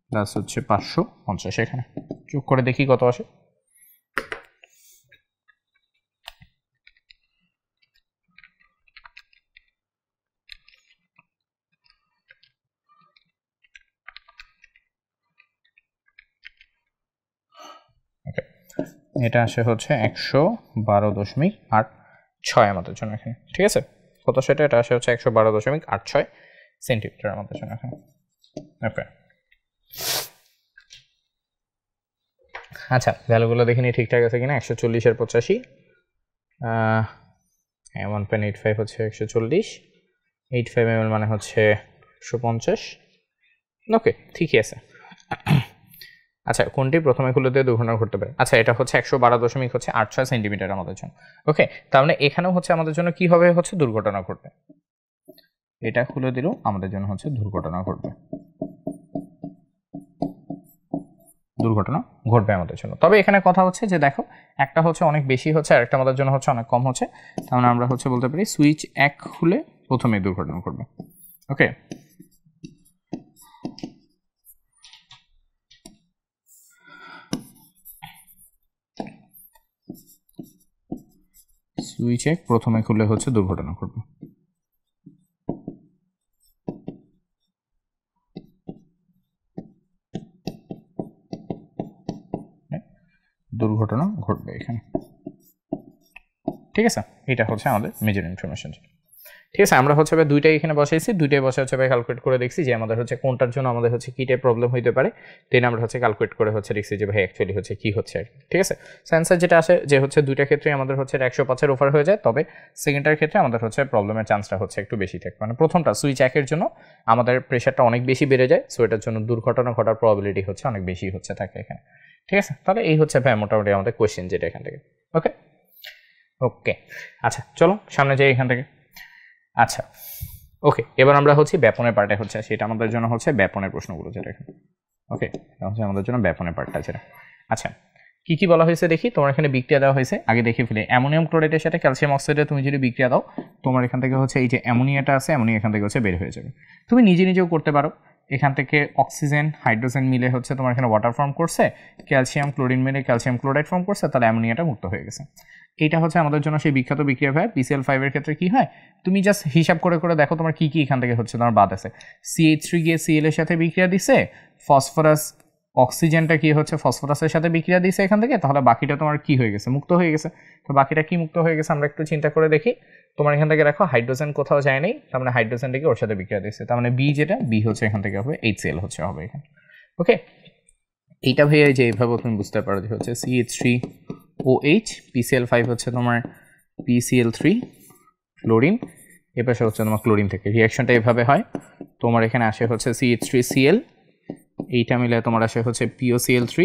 প্লাস হচ্ছে 550, এখানে যোগ করে দেখি কত আসে। এটা আসে হচ্ছে 112.86 আমাদের জন্য এখানে, ঠিক আছে। কত সেটা, এটা আসে হচ্ছে 112.86 সেন্টিমিটার আমাদের জন্য এখানে। ওকে আচ্ছা ভ্যালুগুলো দেখে নিই ঠিকঠাক আছে কিনা। 140-এর 85, 1.85 হচ্ছে 140, 85 ml মানে হচ্ছে 150। ওকে ঠিকই আছে। আচ্ছা, কোনটি প্রথমে খুলে দিয়ে দুর্ঘটনা ঘটতে পারে? আচ্ছা, এটা হচ্ছে 112.86 সেন্টিমিটার আমাদের জন্য। ওকে, তার মানে এখানেও হচ্ছে আমাদের জন্য কি হবে, হচ্ছে দুর্ঘটনা ঘটবে। এটা খুলে দিলেও আমাদের জন্য হচ্ছে দুর্ঘটনা ঘটবে, দুর্ঘটনা ঘটবে আমাদের জন্য। তবে এখানে কথা হচ্ছে যে দেখো, একটা হচ্ছে অনেক বেশি হচ্ছে আর একটা আমাদের জন্য হচ্ছে অনেক কম হচ্ছে। তার মানে আমরা হচ্ছে বলতে পারি সুইচ 1 খুলে প্রথমে দুর্ঘটনা ঘটবে। ওকে, সুইচ 1 প্রথমে খুলে হচ্ছে দুর্ঘটনা ঘটবে। দুর্ঘটনা ঘটবে এখানে, ঠিক আছে। এটা হচ্ছে আমাদের মেজর ইনফরমেশন। ঠিক আছে, আমরা হচ্ছে দুইটাই এখানে বসাইছি, দুইটাই বসে হচ্ছে ক্যালকুলেট করে দেখছি যে আমাদের হচ্ছে কোনটার জন্য আমাদের হচ্ছে কিটে প্রবলেম হইতে পারে, দেন আমরা হচ্ছে ক্যালকুলেট করে হচ্ছে দেখছি যে ভাই অ্যাকচুয়ালি হচ্ছে কি হচ্ছে আর কি। ঠিক আছে, সেন্সার যেটা আসে যে হচ্ছে দুইটা ক্ষেত্রে আমাদের হচ্ছে 105-এর ওভার হয়ে যায়, তবে সেকেন্ডটার ক্ষেত্রে আমাদের হচ্ছে প্রবলেমের চান্সটা হচ্ছে একটু বেশি থাকে। মানে প্রথমটা সুইচ 1-এর জন্য আমাদের প্রেশারটা অনেক বেশি বেড়ে যায়, সো এটার জন্য দুর্ঘটনা ঘটার প্রবাবিলিটি হচ্ছে অনেক বেশি হচ্ছে থাকে এখানে। ঠিক আছে, তাহলে এই হচ্ছে ভাই মোটামুটি আমাদের কোয়েশ্চেন যেটা এখান থেকে। ওকে ওকে, আচ্ছা চলো সামনে যাই এখান থেকে। আচ্ছা ওকে, এবার আমরা হচ্ছে ব্যাপনের পার্টে হচ্ছে, সেটা আমাদের জন্য হচ্ছে ব্যাপনের প্রশ্নগুলো যেটা এখানে। ওকে, হচ্ছে আমাদের জন্য ব্যাপনের পার্টটা যেটা। আচ্ছা, কি কি বলা হয়েছে দেখি। তোমার এখানে বিক্রিয়া দেওয়া হয়েছে, আগে দেখে ফেলে। অ্যামোনিয়াম ক্লোরাইডের সাথে ক্যালসিয়াম অক্সাইডে তুমি যদি বিক্রিয়া দাও, তোমার এখান থেকে হচ্ছে এই যে অ্যামোনিয়াটা আছে, অ্যামোনিয়া এখান থেকে হচ্ছে বের হয়ে যাবে। তুমি নিজে নিজেও করতে পারো। এখান থেকে অক্সিজেন হাইড্রোজেন মিলে হচ্ছে তোমার এখানে ওয়াটার ফর্ম করছে, ক্যালসিয়াম ক্লোরিন মিলে ক্যালসিয়াম ক্লোরাইড ফর্ম করছে, তাহলে অ্যামোনিয়াটা মুক্ত হয়ে গেছে। এইটা হচ্ছে আমাদের জন্য সেই বিখ্যাত বিক্রিয়া ভাই। PCl5 এর ক্ষেত্রে কি হয়, তুমি জাস্ট হিসাব করে করে দেখো তোমার কি কি এখান থেকে হচ্ছে তোমার বাদ আছে। CH3 গিয়ে Cl এর সাথে বিক্রিয়া দিছে, ফসফরাস অক্সিজেনটা কি হচ্ছে ফসফরাসের সাথে বিক্রিয়া দিছে এখান থেকে, তাহলে বাকিটা তোমার কি হয়ে গেছে, মুক্ত হয়ে গেছে। তো বাকিটা কি মুক্ত হয়ে গেছে আমরা একটু চিন্তা করে দেখি। তোমার এখান থেকে দেখো হাইড্রোজেন কোথাও যায় নাই, তার মানে হাইড্রোজেনটাকে ওর সাথে বিক্রিয়া দিচ্ছে, তার মানে বি যেটা বি হচ্ছে এখান থেকে হবে HCl হচ্ছে হবে এখানে। ওকে, এইটা ভাইয়া যে এইভাবে তুমি বুঝতে পারো যে হচ্ছে CH3OH, PCl5 হচ্ছে তোমার PCl3 ক্লোরিন, এ পাশে হচ্ছে তোমার ক্লোরিন থেকে রিয়াকশনটা এভাবে হয়। তোমার এখানে আসে হচ্ছে CH3Cl, এইটা মিলে তোমার আসে হচ্ছে POCl3,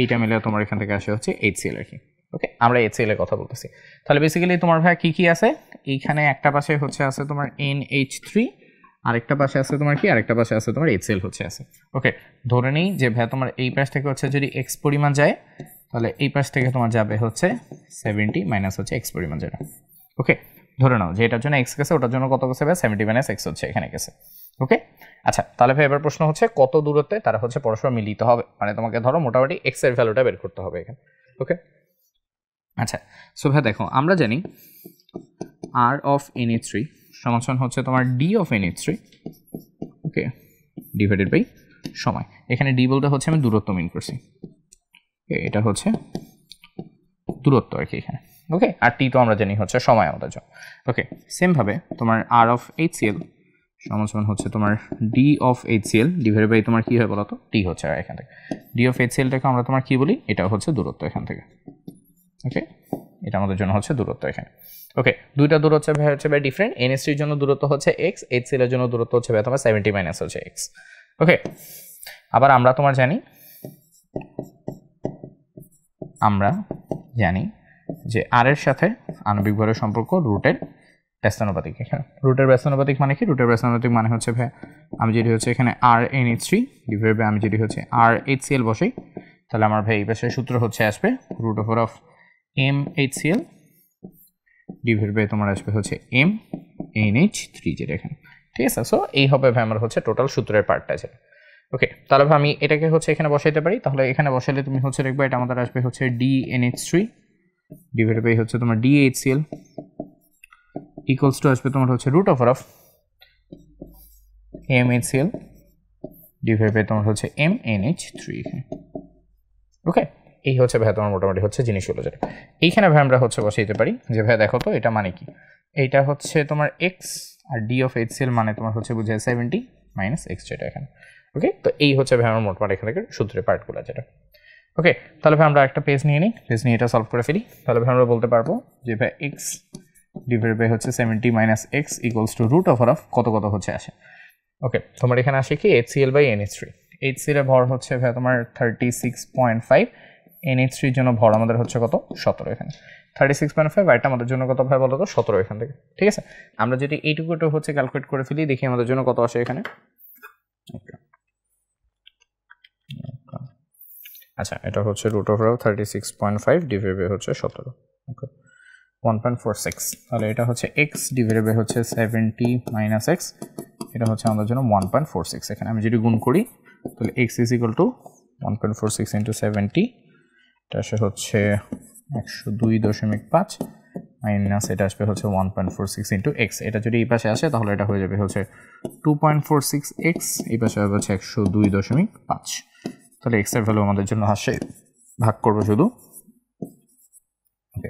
এইটা মিলে তোমার এখান থেকে আসে হচ্ছে HCl আর কি। ওকে, আমরা HCl এর কথা বলতেছি। তাহলে বেসিক্যালি তোমার ভাই কি কি আছে, এইখানে একটা পাশে হচ্ছে আছে তোমার NH3, আরেকটা পাশে আছে তোমার কি, আরেকটা পাশে আছে তোমার HCl হচ্ছে আছে। ওকে, ধরে নিই যে ভাই তোমার এই পাশ থেকে হচ্ছে যদি X পরিমাণ যায়, তাহলে এই পাশ থেকে তোমার যাবে হচ্ছে 70 মাইনাস হচ্ছে X পরিমাণ যেটা। ওকে, ধরে নাও যে এটার জন্য X গেছে, ওটার জন্য কত গেছে ভাই 70 মাইনাস X হচ্ছে এখানে গেছে। ওকে, আচ্ছা তাহলে ভাই এবার প্রশ্ন হচ্ছে কত দূরত্বে তারা হচ্ছে পরস্পর মিলিত হবে, মানে তোমাকে ধরো মোটামুটি X এর ভ্যালুটা বের করতে হবে এখানে। ওকে, আচ্ছা সো ভাই দেখো আমরা জানি R of NH3 সমান হচ্ছে তোমার D of NH3, okay, divided by সময়। এখানে D বলতে হচ্ছে আমি দূরত্ব মিন করছি, এটা হচ্ছে দূরত্ব আর কি এখানে। ওকে, আর T তো আমরা জানি হচ্ছে সময় আমাদের জন্য। ওকে, সেমভাবে তোমার R of HCl সমান হচ্ছে তোমার D of HCl divided by তোমার কি হয় বলো তো, T হচ্ছে এখান থেকে। D of HClটাকে আমরা তোমার কি বলি, এটা হচ্ছে দূরত্ব এখান থেকে। ওকে, এটা আমাদের জন্য হচ্ছে দূরত্ব এখানে। ওকে, দুইটা দূরত্ব হচ্ছে ভাই ডিফারেন্ট। NH3 এর জন্য দূরত্ব হচ্ছে X, HCl এর জন্য দূরত্ব হচ্ছে ভাই তোমার 70 মাইনাস হচ্ছে X। ওকে, আবার আমরা তোমার জানি যে R এর সাথে আণবিক ভরের সম্পর্ক রুটের ব্যস্তানুপাতিক। এখানে রুটের ব্যস্তানুপাতিক মানে কি, রুটের ব্যস্তানুপাতিক মানে হচ্ছে ভাই আমি যদি হচ্ছে এখানে RNH3 ডিভাইড বাই আমি যদি হচ্ছে RHCl বসাই, তাহলে আমার ভাই এই পাশের সূত্র হচ্ছে আসবে root over of MHCl divide by তোমার আসবে হচ্ছে MNH3 যেটা এখানে। ঠিক আছে, সো এই হবে ভাই আমার হচ্ছে টোটাল সূত্রের পার্টটা আছে। ওকে, তাহলে ভাই আমি এটাকে হচ্ছে এখানে বসাইতে পারি, তাহলে এখানে বসাইলে তুমি হচ্ছে দেখবে এটা আমাদের আসবে হচ্ছে DNH3 ডিভাইড বাই হচ্ছে তোমার DHCl ইকুয়ালস টু আসবে তোমার হচ্ছে root over of MHCl divide by তোমার হচ্ছে MNH3 এখানে। ওকে, এই হচ্ছে ভাই তোমার মোটামুটি হচ্ছে জিনিসগুলো যেটা এইখানে ভাই আমরা হচ্ছে বসাইতে পারি যে ভাই দেখো তো এটা মানে কি, এইটা হচ্ছে তোমার X R D of HCl মানে তোমার হচ্ছে বুঝে 70 মাইনাস X যেটা এখানে। ওকে, তো এই হচ্ছে ভাই আমার মোটামুটি এখান থেকে সূত্রের পার্টগুলো যেটা। ওকে, তাহলে ভাই আমরা একটা পেজ নিয়ে নিই, পেজ নিয়ে এটা সলভ করে ফেলি। তাহলে ভাই আমরা বলতে পারবো যে ভাই X ডিভাইড বাই হচ্ছে 70 minus X equals to root over of কত কত হচ্ছে আসে। ওকে, তোমার এখানে আসে কি HCl বাই NH3, HCl এর ভর হচ্ছে ভাই তোমার 36.5, NH3 এর জন্য ভর আমাদের হচ্ছে কত 17 এখানে 36.5, আর এটা আমাদের জন্য কত ভাই বলো তো 17 এখান থেকে। ঠিক আছে, আমরা যদি এইটুকুটা হচ্ছে ক্যালকুলেট করে ফেলি, দেখি আমাদের জন্য কত আসে এখানে। আচ্ছা, এটা হচ্ছে √36.5 ডিভাইডেড বাই হচ্ছে 17, ওকে 1.46, তাহলে এটা হচ্ছে x ডিভাইডেড বাই হচ্ছে 70 মাইনাস x, এটা হচ্ছে আমাদের জন্য 1.46। এখানে আমি যদি গুণ করি তাহলে x is equal two 1.46 into 70, এটা আসে হচ্ছে 102.5 মাইনাস এটা আসবে হচ্ছে 1.46 ইন্টু x, এটা যদি এই পাশে আসে তাহলে এটা হয়ে যাবে হচ্ছে 2.46x, এই পাশে হবে হচ্ছে 102.5, তাহলে x এর ভ্যালু আমাদের জন্য আসে, ভাগ করবো শুধু, ওকে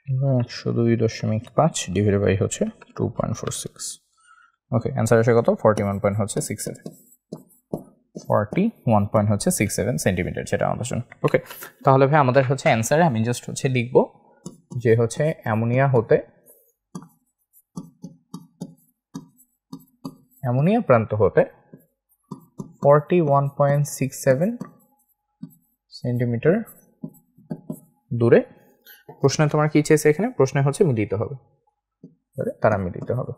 102.5 ডিভাইডেড বাই হচ্ছে 2.46, ওকে অ্যান্সার আসে কত 41.67 সেন্টিমিটার, যেটা আমাদের জন্য। ওকে, তাহলে ভাই আমাদের হচ্ছে অ্যান্সারে আমি জাস্ট হচ্ছে লিখবো যে হচ্ছে অ্যামোনিয়া প্রান্ত হতে 41.67 সেন্টিমিটার দূরে, প্রশ্নে তোমার কি চেয়েছে এখানে, প্রশ্নে হচ্ছে মিলিত হবে, তারা মিলিত হবে।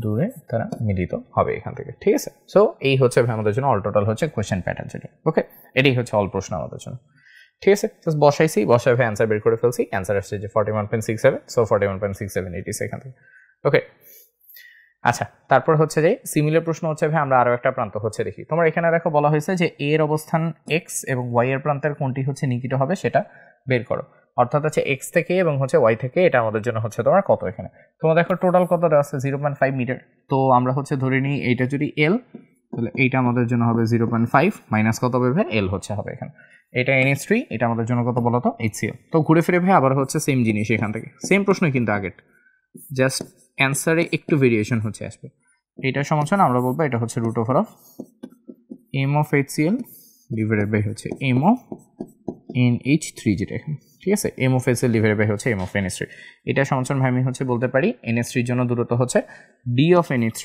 দূরে তারা মিলিত হবে এখান থেকে। ঠিক আছে, সো এই হচ্ছে ভাই আমাদের জন্য অল টোটাল হচ্ছে কোয়েশ্চেন প্যাটার্ন যেটা। ওকে, এটাই হচ্ছে অল প্রশ্ন আমাদের জন্য। ঠিক আছে, জাস্ট বসায় ভাই অ্যান্সার বের করে ফেলছি, অ্যান্সার আসছে যে 41.67, সো 41.67 এটিস এখান থেকে। ওকে, আচ্ছা, তারপর হচ্ছে যে সিমিলার প্রশ্ন হচ্ছে ভাই আমরা আরো একটা প্রান্ত হচ্ছে দেখি। তোমার এখানে দেখো বলা হয়েছে যে এ এর অবস্থান x এবং y এর প্রান্তের কোনটি হচ্ছে নিকট হবে সেটা বের করো, অর্থাৎ হচ্ছে x থেকে এবং হচ্ছে y থেকে, এটা আমাদের জন্য হচ্ছে তোমার কত, এখানে তোমার দেখো টোটাল কত দেওয়া আছে 0.5 মিটার, তো আমরা হচ্ছে ধরে নিই এইটা যদি l, তাহলে এইটা আমাদের জন্য হবে 0.5 মাইনাস কত হবে ভাই l হচ্ছে হবে এখানে, এটা NH3, এটা আমাদের জন্য কত বলো তো HCl। তো ঘুরে ফিরে ভাই আবার হচ্ছে সেম জিনিস, এখান থেকে সেম প্রশ্নই কিন্তু আগের, জাস্ট অ্যান্সারে একটু ভেরিয়েশন হচ্ছে আসবে। এটা সমাধান আমরা বলবো এটা হচ্ছে m of HCl divided by হচ্ছে m of NH3, যেটা এখানে। ঠিক আছে, m of HCl divided by হচ্ছে m of NH3, এটা সমাধান ভাই আমি হচ্ছে বলতে পারি NH3 এর জন্য দূরত্ব হচ্ছে d of NH3,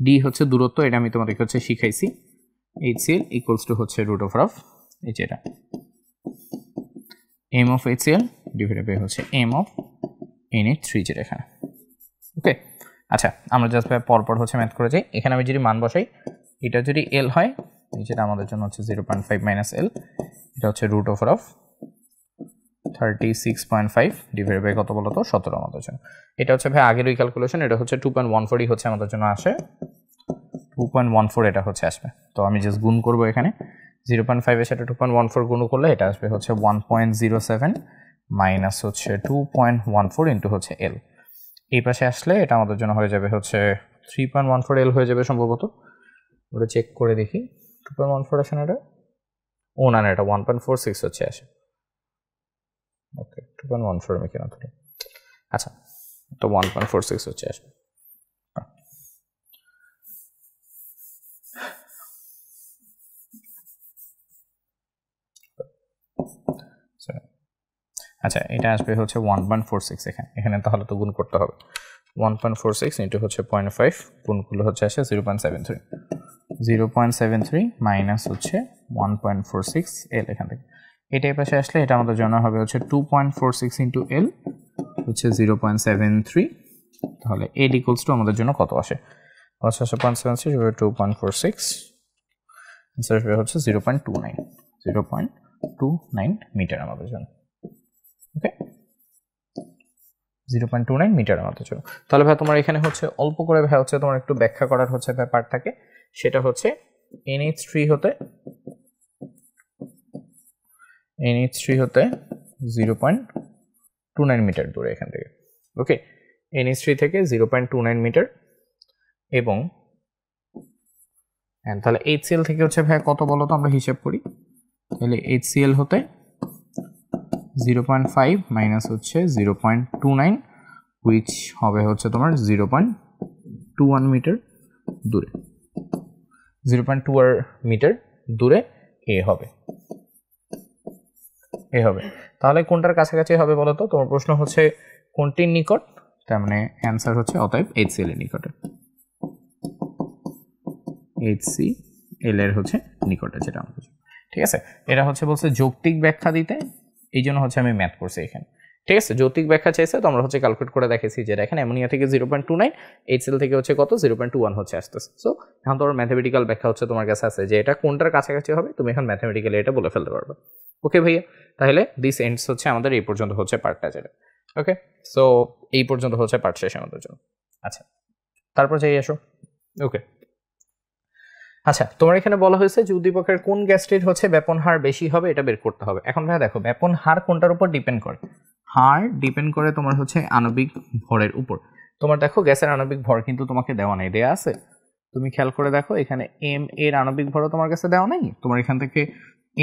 d হচ্ছে দূরত্ব, এটা আমি তোমাদেরকে হচ্ছে শিখাইছি, HCl ইকুয়ালস টু হচ্ছে এই যেটা m of HCl divided by হচ্ছে m of NH3, যেটা এখানে। ওকে, আচ্ছা আমরা জাস্ট পরপর হচ্ছে ম্যাথ করে যাই। এখানে আমি যদি মান বসাই, এটা যদি l হয়, যেটা আমাদের জন্য হচ্ছে 0.5 মাইনাস l, এটা হচ্ছে √36.5 ডিভাইডেড বাই কত বলো তো 17 আমাদের জন্য। এটা হচ্ছে ভাই আগের ওই ক্যালকুলেশন, এটা হচ্ছে 2.14 হচ্ছে আমাদের জন্য আসে, 2.14 এটা হচ্ছে আসবে। তো আমি জাস্ট গুণ করবো এখানে 0.5 এর সাথে 2.14 গুণ করলে এটা আসবে হচ্ছে 1.07 মাইনাস হচ্ছে 2.14 ইন্টু হচ্ছে l, এই পাশে আসলে এটা আমাদের জন্য হয়ে যাবে হচ্ছে 3.14 l হয়ে যাবে সম্ভবত, ওটা চেক করে দেখি 2.14 আসে না এটা, ও না এটা 1.46 হচ্ছে আসে। ওকে, 2.14 আমি কেন ধরি, আচ্ছা তো 1.46 হচ্ছে আসবে। আচ্ছা, এটা আসবে হচ্ছে 1.46, এখানে তাহলে তো গুণ করতে হবে, 1.46 ইন্টু হচ্ছে 0.5 গুণ করলে হচ্ছে আসে 0.73 মাইনাস হচ্ছে 1.46 l এখান থেকে, এটা এই পাশে আসলে এটা আমাদের জন্য হবে হচ্ছে 2.46 ইন্টু l হচ্ছে 0.73, তাহলে l ইকুয়ালস টু আমাদের জন্য কত আসে, হচ্ছে 0.73 2.46, আনসার হচ্ছে 0.29 মিটার আমাদের জন্য। ওকে, 0.29 মিটার আমাদের জন্য। তাহলে ভাই তোমার এখানে হচ্ছে অল্প করে ভাই হচ্ছে তোমার একটু ব্যাখ্যা করার হচ্ছে ব্যাপার থাকে, সেটা হচ্ছে NH3 হতে 0.29 মিটার দূরে এখান থেকে। ওকে, NH3 থেকে 0.29 মিটার, এবং তাহলে HCl থেকে হচ্ছে ভাই কত বলো তো আমরা হিসাব করি, তাহলে HCl হতে 0.5 মাইনাস হচ্ছে 0.29 হুইচ হবে হচ্ছে তোমার 0.21 মিটার দূরে, 0.2 মিটার দূরে এ হবে, তাহলে কোনটার কাছাকাছি হবে বলো তো, তোমার প্রশ্ন হচ্ছে কোনটির নিকট, তার মানে অ্যান্সার হচ্ছে অতএব HCl এর নিকটে, HCl এর হচ্ছে নিকটে যেটা আমাদের, ঠিক আছে। এটা হচ্ছে বলছে যৌক্তিক ব্যাখ্যা দিতে, এই জন্য হচ্ছে আমি ম্যাথ করছি এখানে, ঠিক আছে। যৌক্তিক ব্যাখ্যা চাইছে তো আমরা হচ্ছে ক্যালকুলেট করে দেখেছি যে দেখেন অ্যামোনিয়া থেকে 0.29, HCl থেকে হচ্ছে কত 0.21 হচ্ছে আসতেছে। সো এখন তোমার ম্যাথমেটিক্যাল ব্যাখ্যা হচ্ছে তোমার কাছে আছে যে এটা কোনটার কাছাকাছি হবে, তুমি এখন ম্যাথমেটিক্যালি এটা বলে ফেলতে পারবে। ওকে ভাইয়া, তাহলে দিস এন্ডস হচ্ছে আমাদের এই পর্যন্ত হচ্ছে পার্টটা যেটা। ওকে, সো এই পর্যন্ত হচ্ছে পার্ট শেষ আমাদের জন্য। আচ্ছা, তারপর যাই আসো। ওকে, আচ্ছা, তোমার এখানে বলা হয়েছে যে উদ্দীপকের কোন গ্যাসটির হচ্ছে ব্যাপন হার বেশি হবে এটা বের করতে হবে। এখন ভাইয়া দেখো ব্যাপন হার কোনটার উপর ডিপেন্ড করে, হার ডিপেন্ড করে তোমার হচ্ছে আণবিক ভরের উপর। তোমার দেখো গ্যাসের আণবিক ভর কিন্তু তোমাকে দেওয়া নেই, দেয়া আছে, তুমি খেয়াল করে দেখো এখানে এম এর আণবিক ভরও তোমার কাছে দেওয়া নেই, তোমার এখান থেকে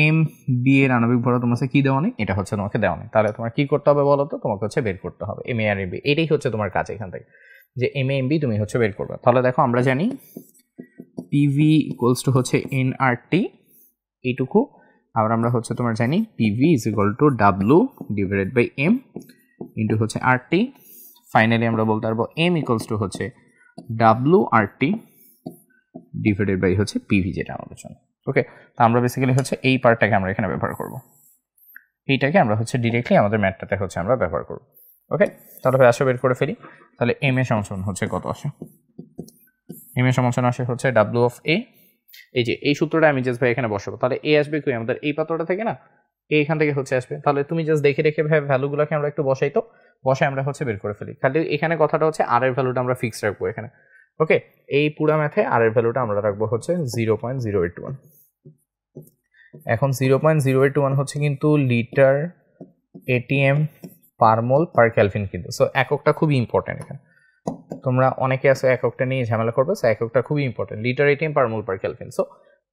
এম বি এর আণবিক ভরও তোমার কাছে কি দেওয়া নেই, এটা হচ্ছে তোমাকে দেওয়া নেই। তাহলে তোমার কি করতে হবে বলো তো, তোমাকে হচ্ছে বের করতে হবে M A R M B, এটাই হচ্ছে তোমার কাজ এখান থেকে, যে এম এ এম বি তুমি হচ্ছে বের করবে। তাহলে দেখো আমরা জানি PV ইকুয়ালস টু হচ্ছে nRT, এইটুকু। আবার আমরা হচ্ছে তোমার জানি PV is equal to W divided by M into হচ্ছে RT। ফাইনালি আমরা বলতে পারবো M ইকুয়ালস টু হচ্ছে WRT ডিভাইডেড বাই হচ্ছে PV যেটা আমাদের জন্য। ওকে, তো আমরা বেসিক্যালি হচ্ছে এই পার্টটাকে আমরা এখানে ব্যবহার করব, এইটাকে আমরা হচ্ছে ডিরেক্টলি আমাদের ম্যাথটাতে হচ্ছে আমরা ব্যবহার করব। ওকে, তাহলে আসো বের করে ফেলি। তাহলে M এর সমান হচ্ছে কত আসে, এম এর সমান আসে হচ্ছে W অফ A। এই যে এই সূত্রটা আমি জাস্ট ভাই এখানে বসাবো, তাহলে A আসবে কি আমাদের এই পাত্রটা থেকে না, A এখান থেকে হচ্ছে আসবে। তাহলে তুমি জাস্ট দেখে রেখে ভাই ভ্যালুগুলোকে আমরা একটু বসাই, তো বসাই আমরা হচ্ছে বের করে ফেলি। খালি এখানে কথাটা হচ্ছে আর এর ভ্যালুটা আমরা ফিক্স রাখবো এখানে। ওকে, এই পুরো ম্যাথে আর এর ভ্যালুটা আমরা রাখবো হচ্ছে 0.0821। এখন 0.0821 হচ্ছে কিন্তু লিটার ATM পার মোল পার কেলভিন কিন্তু। সো এককটা খুবই ইম্পর্টেন্ট এখানে, তোমরা অনেকে আছে এককটা নিয়ে ঝামেলা করবে, সো এককটা খুবই ইম্পর্টেন্ট, লিটার ATM পার মোল পার কেলভিন। সো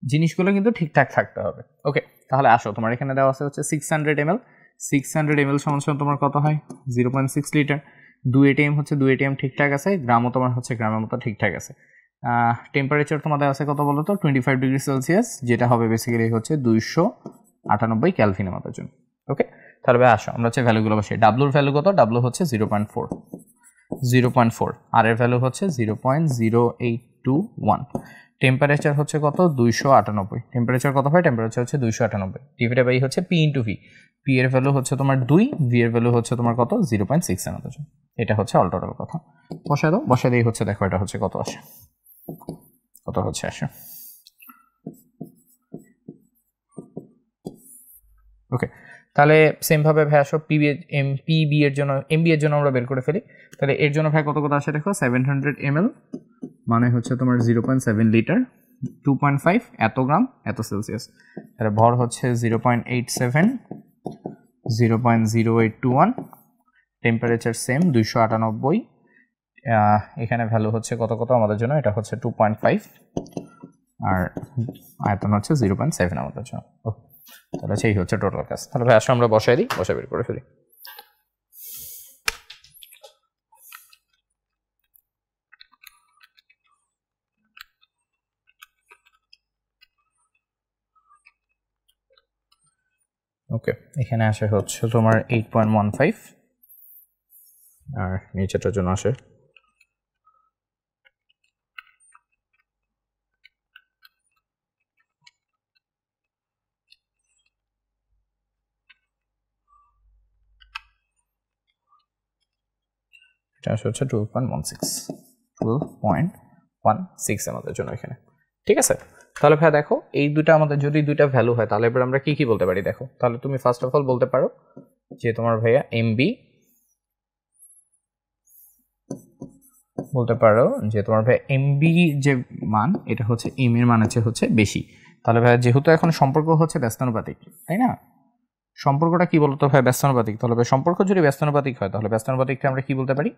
জিনিসগুলো কিন্তু ঠিকঠাক থাকতে হবে। ওকে, তাহলে আসো তোমার এখানে দেওয়া আছে হচ্ছে 600 ml, 600 ml সমান তোমার কত হয় 0.6 লিটার। 2 ATM হচ্ছে 2 ATM ঠিকঠাক আছে, গ্রামও তোমার হচ্ছে গ্রামের মতো ঠিকঠাক আছে। টেম্পারেচার তোমাদের আছে কত বলো তো 25 ডিগ্রি সেলসিয়াস, যেটা হবে বেসিক্যালি হচ্ছে 298 ক্যালভিন আমাদের জন্য। ওকে, তাহলে আসো আমরা হচ্ছে ভ্যালুগুলো বসে, ডাব্লুর ভ্যালু কত, ডাব্লু হচ্ছে 0.4, আর এর ভ্যালু হচ্ছে 0.0821। টেম্পারেচার হচ্ছে কত 298, টেম্পারেচার কত হয়, টেম্পারেচার হচ্ছে 298 ডিভাইডেড বাই হচ্ছে পি ইন্টু ভি, পি এর ভ্যালু হচ্ছে তোমার 2, ভি এর ভ্যালু হচ্ছে তোমার কত 0.6 আমাদের জন্য। এটা হচ্ছে অল টোটাল কথা, বসায় দাও, বসায় দিয়ে হচ্ছে দেখো এটা হচ্ছে কত আসে, কত হচ্ছে আসে। ওকে, তাহলে সেম ভাবে ভাই আসো পিবি এর জন্য, এমবি এর জন্য আমরা বের করে ফেলি। তাহলে এর জন্য ভাই কত কত আসে দেখো, 700 ml মানে হচ্ছে তোমার 0.7 লিটার, 2.5 এত গ্রাম এত সেলসিয়াস। তাহলে ভর হচ্ছে 0.87, 0.0821, টেম্পারেচার সেম 298, এখানে ভ্যালু হচ্ছে কত কত আমাদের জন্য, এটা হচ্ছে 2.5 আর আয়তন হচ্ছে 0.7 আমাদের জন্য। তাহলে সেই হচ্ছে টোটাল কাজ। তাহলে ভাই আসো আমরা বসাই দিই, বসা বের করে ফেলি। ওকে, এখানে আসে হচ্ছে তোমার 8.15 আর নিচেটার জন্য আসে হচ্ছে 12.16 আমাদের জন্য এখানে, ঠিক আছে। তাহলে ভাই দেখো এই দুটো আমাদের যদি দুইটা ভ্যালু হয় তাহলে এবার আমরা কি কি বলতে পারি দেখো। তাহলে তুমি ফার্স্ট অফ অল বলতে পারো যে তোমার ভাইয়া এমবি, বলতে পারো যে তোমার ভাই এমবি যে মান এটা হচ্ছে এম এর মান হচ্ছে বেশি। তাহলে ভাই যেহেতু এখন সম্পর্ক হচ্ছে ব্যস্তানুপাতিক, তাই না, সম্পর্কটা কি বলতো ভাই ব্যস্তানুপাতিক। তাহলে ভাই সম্পর্ক যদি ব্যস্তানুপাতিক হয় তাহলে ব্যস্তানুপাতিকটা আমরা কি বলতে পারি,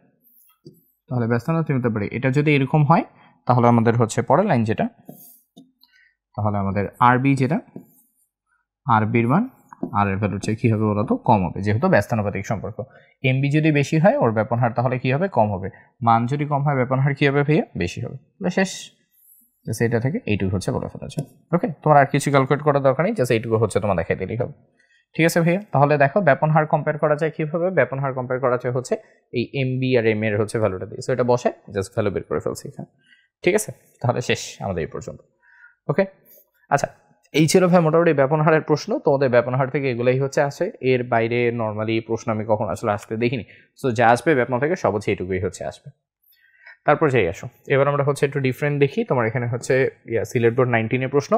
তাহলে ব্যস্তানুপাতিক বলতে পারি এটা যদি এরকম হয় তাহলে আমাদের হচ্ছে পরের লাইন যেটা, তাহলে আমাদের আরবি যেটা, আরবির মান আর এর ভ্যালু কি হবে বলতো কম হবে, যেহেতু ব্যস্তানুপাতিক সম্পর্ক। এমবি যদি বেশি হয় ওর ব্যাপন হার তাহলে কি হবে কম হবে, মান যদি কম হয় ব্যাপন হার কি হবে ভাইয়া বেশি হবে। শেষ, এটা থেকে এইটুকু হচ্ছে বলে ফেলা যায়। ওকে, তোমার আর কিছু ক্যালকুলেট করার দরকার নেই, জাস্ট এইটুকু হচ্ছে তোমার দেখাই দিলেই হবে, ঠিক আছে ভাইয়া, তাহলে দেখো ব্যাপন হার কম্পেয়ার করা যায় কিভাবে? ব্যাপন হার কম্পেয়ার করা যায় হচ্ছে এই এমবি আর এম এর হচ্ছে ভ্যালুটা দিয়ে, সো এটা বসে জাস্ট ভ্যালু বের করে ফেলছি এখানে। ঠিক আছে, তাহলে শেষ আমাদের এই পর্যন্ত। ওকে, আচ্ছা এই ছিল ভাই মোটামুটি ব্যাপন হারের প্রশ্ন। তোমাদের ব্যাপন হার থেকে এগুলাই হচ্ছে আসে, এর বাইরে নর্মালি প্রশ্ন আমি কখন আসলে আসতে দেখিনি। সো যা আসবে ব্যাপন থেকে সব হচ্ছে এটুকুই হচ্ছে আসবে। তারপর যাই আসো, এবার আমরা হচ্ছে একটু ডিফারেন্ট দেখি। তোমার এখানে হচ্ছে সিলেট বোর্ড 19 প্রশ্ন।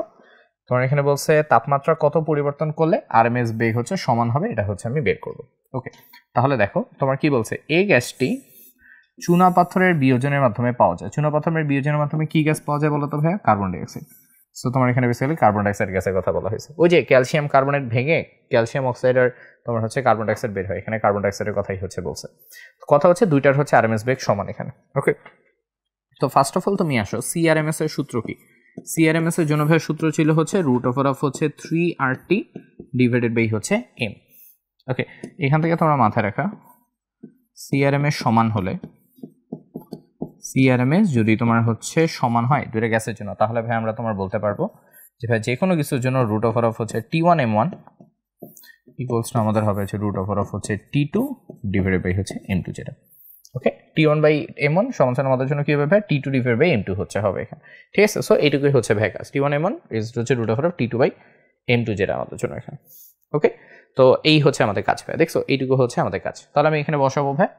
তোমার এখানে বলছে তাপমাত্রা কত পরিবর্তন করলে আরএমএস বেগ হচ্ছে সমান হবে, এটা হচ্ছে আমি বের করব। ওকে, তাহলে দেখো তোমার কি বলছে, এই গ্যাসটি চুনা পাথরের বিয়োজনের মাধ্যমে পাওয়া যায়। চুনা পাথরের বিয়োজনের মাধ্যমে কি গ্যাস পাওয়া যায় বলো তো ভাইয়া? Carbon dioxide. সো তোমার এখানে বেসিক্যালি কার্বন ডাইঅক্সাইড গ্যাসের কথা বলা হয়েছে। ওই যে ক্যালসিয়াম কার্বনেট ভেঙে ক্যালসিয়াম অক্সাইড আর তোমার হচ্ছে কার্বন ডাইঅক্সাইড বের হয়, এখানে কার্বন ডাইঅক্সাইডের কথাই হচ্ছে বলছে। কথা হচ্ছে দুইটার হচ্ছে আরএমএস বেগ সমান এখানে। ওকে, তো ফার্স্ট অফ অল তুমি আসো, সিআরএমএস এর সূত্র কি? সিআরএমএস এর জন্য ভাই সূত্র ছিল হচ্ছে √ওভার অফ হচ্ছে 3RT ডিভাইডেড বাই হচ্ছে এম। ওকে, এখান থেকে তোমরা মাথায় রাখা সিআরএমএস সমান হলে, সিআরএমএস যদি তোমার হচ্ছে সমান হয় দুইটা গ্যাসের জন্য, তাহলে ভাই আমরা তোমার বলতে পারবো যে ভাই যে কোনো কিছুর জন্য √ওভার অফ হচ্ছে T1M1 ইকুয়ালস টু আমাদের হবে হচ্ছে √ওভার অফ হচ্ছে T2 ডিভাইডেড বাই হচ্ছে M2 যেটা। ওকে, T1/M1 সমান আমাদের জন্য কি হবে ভাই? T2 ডিভাইডেড বাই M2 হচ্ছে হবে এখানে। ঠিক আছে, সো এইটুকুই হচ্ছে ভাই কাজ। T1M1 ইজ হচ্ছে √ওভার অফ T2/M2 যেটা আমাদের জন্য এখানে। ওকে, তো এই হচ্ছে আমাদের কাজ ভাই, দেখছো এইটুকু হচ্ছে আমাদের কাজ। তাহলে আমি এখানে বসাবো ভাই,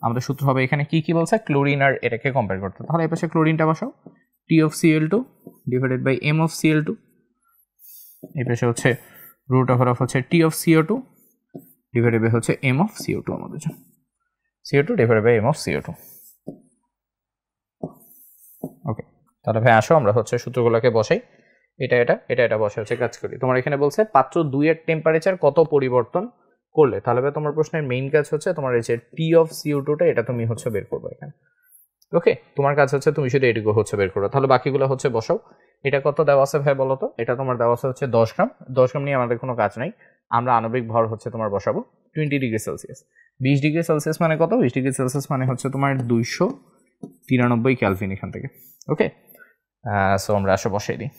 আমাদের সূত্র হবে এখানে কি কি বলছে, ক্লোরিন আর এটাকে কম্পেয়ার করতে। তাহলে এই পাশে ক্লোরিনটা বসাও, T of Cl2 divided by M of Cl2। এই পাশে হচ্ছে √ওভার অফ হচ্ছে T of CO2 divided by হচ্ছে M of CO2 আমাদের জন্য, CO2 divided by M of CO2। Okay, তাহলে ভাই আসো আমরা হচ্ছে সূত্রগুলোকে বসাই, এটা এটা এটা এটা বসে হচ্ছে কাজ করি। তোমার এখানে বলছে পাত্র 2 এর টেম্পারেচার কত পরিবর্তন করলে, তাহলে ভাই তোমার প্রশ্নের মেইন কাজ হচ্ছে তোমার এই যে T of CO2 টা এটা তুমি হচ্ছে বের করবে এখানে। ওকে, তোমার কাজ হচ্ছে তুমি শুধু এটুকু হচ্ছে বের করো, তাহলে বাকিগুলো হচ্ছে বসাও। এটা কত দেওয়া আছে ভাই বলো তো? এটা তোমার দেওয়া আছে হচ্ছে 10 গ্রাম। 10 গ্রাম নিয়ে আমাদের কোনো কাজ নাই, আমরা আণবিক ভর হচ্ছে তোমার বসাবো 20 ডিগ্রি সেলসিয়াস। 20 ডিগ্রি সেলসিয়াস মানে কত? 20 ডিগ্রি সেলসিয়াস মানে হচ্ছে তোমার 293 ক্যালভিন এখান থেকে। ওকে, সো আমরা আসো বসাই দিই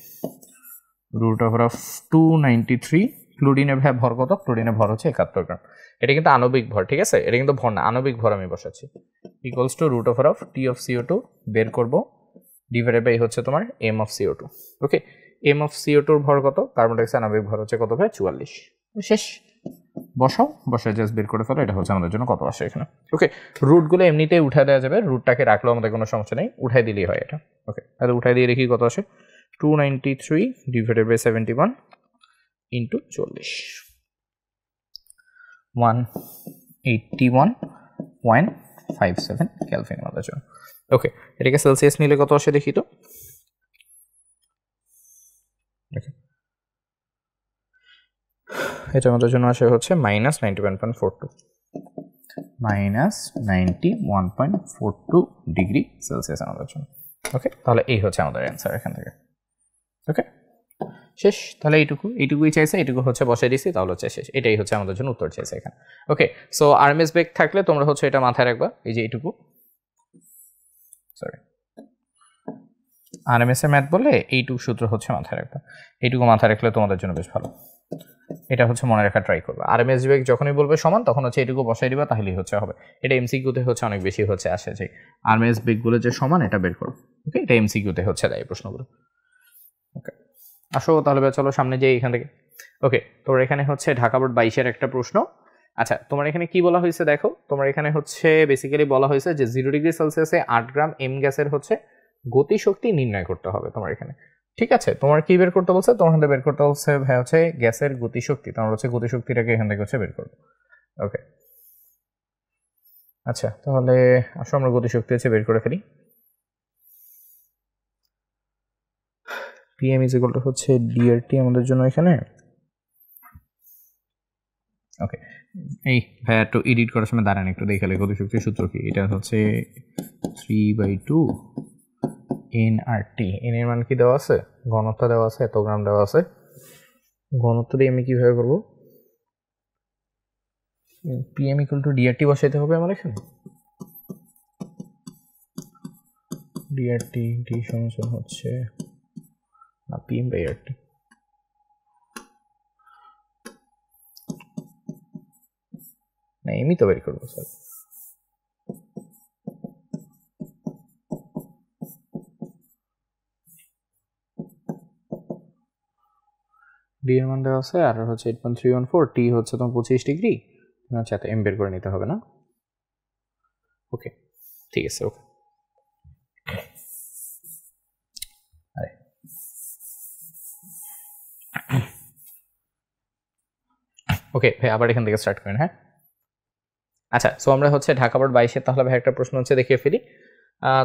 √ওভার অফ 293। ক্লোরিনের ভাই ভর কত? ক্লোরিনের ভর হচ্ছে 71 গ্রাম। এটা কিন্তু আণবিক ভর, ঠিক আছে, এটা কিন্তু ভর না, আণবিক ভর আমি বসাচ্ছি। Equals to √over of T of CO2 বের করব ডিভাইডেড বাই হচ্ছে তোমার M of CO2। Okay, M of CO2 এর ভর কত? কার্বন ডাইঅক্সাইড আণবিক ভর হচ্ছে কত ভাই? 44। শেষ, বসাও, বসায় জাস্ট বের করে ফেলো, এটা হচ্ছে আমাদের জন্য কত আসে এখানে। ওকে, রুটগুলো এমনিতেই উঠায় দেওয়া যাবে, রুটটাকে রাখলেও আমাদের কোনো সমস্যা নেই, উঠাই দিলেই হয় এটা। ওকে, তাহলে উঠাই দিয়ে দেখি কত আসে। 293 ডিভাইডেড বাই 71 ইন্টু 40, 181.57 ক্যালভিন আমাদের জন্য। ওকে, এটাকে সেলসিয়াস নিলে কত আসে দেখি তো। এটা আমাদের জন্য আসে হচ্ছে -91.42, -91.42 ডিগ্রি সেলসিয়াস আমাদের জন্য। ওকে, তাহলে এই হচ্ছে আমাদের অ্যান্সার এখান থেকে। ওকে, শেষ, তাহলে এইটুকুই চাইছে, এইটুকু হচ্ছে বসাই দিছি, তাহলে হচ্ছে শেষ। এটাই হচ্ছে আমাদের জন্য উত্তর চাইছে এখানে। ওকে, সো আরএমএস বেগ থাকলে তোমরা হচ্ছে এটা মাথায় রাখবা, এই যে এইটুকু, সরি আরএমএস এর ম্যাথ বলে এইটুকু সূত্র হচ্ছে মাথায় রাখবা, এইটুকু মাথায় রাখলে তোমাদের জন্য বেশ ভালো। এটা হচ্ছে মনে রাখা ট্রাই করবে। আরএমএস বেগ যখনই বলবে সমান তখন হচ্ছে এটুকু বসাই দিবা, তাহলেই হচ্ছে হবে। এটা এমসিকিউতে হচ্ছে অনেক বেশি হচ্ছে আসে যে আরএমএস বেগগুলো যে সমান এটা বের করো। ওকে, এটা এমসিকিউতে হচ্ছে দেয় প্রশ্নগুলো। ওকে, আসো তাহলে চলো সামনে যাই এখান থেকে। ওকে, তোমার এখানে হচ্ছে ঢাকা বোর্ড 22-এর একটা প্রশ্ন। আচ্ছা, তোমার এখানে কি বলা হয়েছে দেখো, তোমার এখানে হচ্ছে বেসিক্যালি বলা হয়েছে যে 0 ডিগ্রি সেলসিয়াসে 8 গ্রাম এম গ্যাসের হচ্ছে গতিশক্তি নির্ণয় করতে হবে তোমার এখানে। ঠিক আছে, তোমার কি বের করতে বলছে? তোমার এখানে বের করতে বলছে ভাই হচ্ছে গ্যাসের গতিশক্তি, তোমার হচ্ছে গতিশক্তিটাকে এখান থেকে হচ্ছে বের করবো। ওকে, আচ্ছা তাহলে আসো আমরা গতিশক্তি হচ্ছে বের করে ফেলি। PM ইজ ইকুয়াল টু হচ্ছে DRT আমাদের জন্য এখানে। ওকে, এই ভাইয়া একটু এডিট করার সময় দাঁড়ান একটু দেখালে গতিশক্তির সূত্র কি। এটা হচ্ছে 3/2 nRT। n এর মান কি দেওয়া আছে? ঘনত্ব দেওয়া আছে, এত গ্রাম দেওয়া আছে। ঘনত্ব দিয়ে আমি কিভাবে করবো? PM ইকুয়াল টু DRT বসাইতে হবে আমার এখানে। DRT D সমান হচ্ছে না PM/RT। না এমই তো বের করবো স্যার। ডি এর মান দেওয়া আছে, আর হচ্ছে 8.314, টি হচ্ছে তোমার 25 ডিগ্রি, আচ্ছা এত এম বের করে নিতে হবে না? ওকে ঠিক আছে। ওকে ওকে ভাই আবার এখান থেকে স্টার্ট করেন। হ্যাঁ আচ্ছা, সো আমরা হচ্ছে ঢাকা বোর্ড 22-এর তাহলে ভাই একটা প্রশ্ন হচ্ছে দেখিয়ে ফেলি।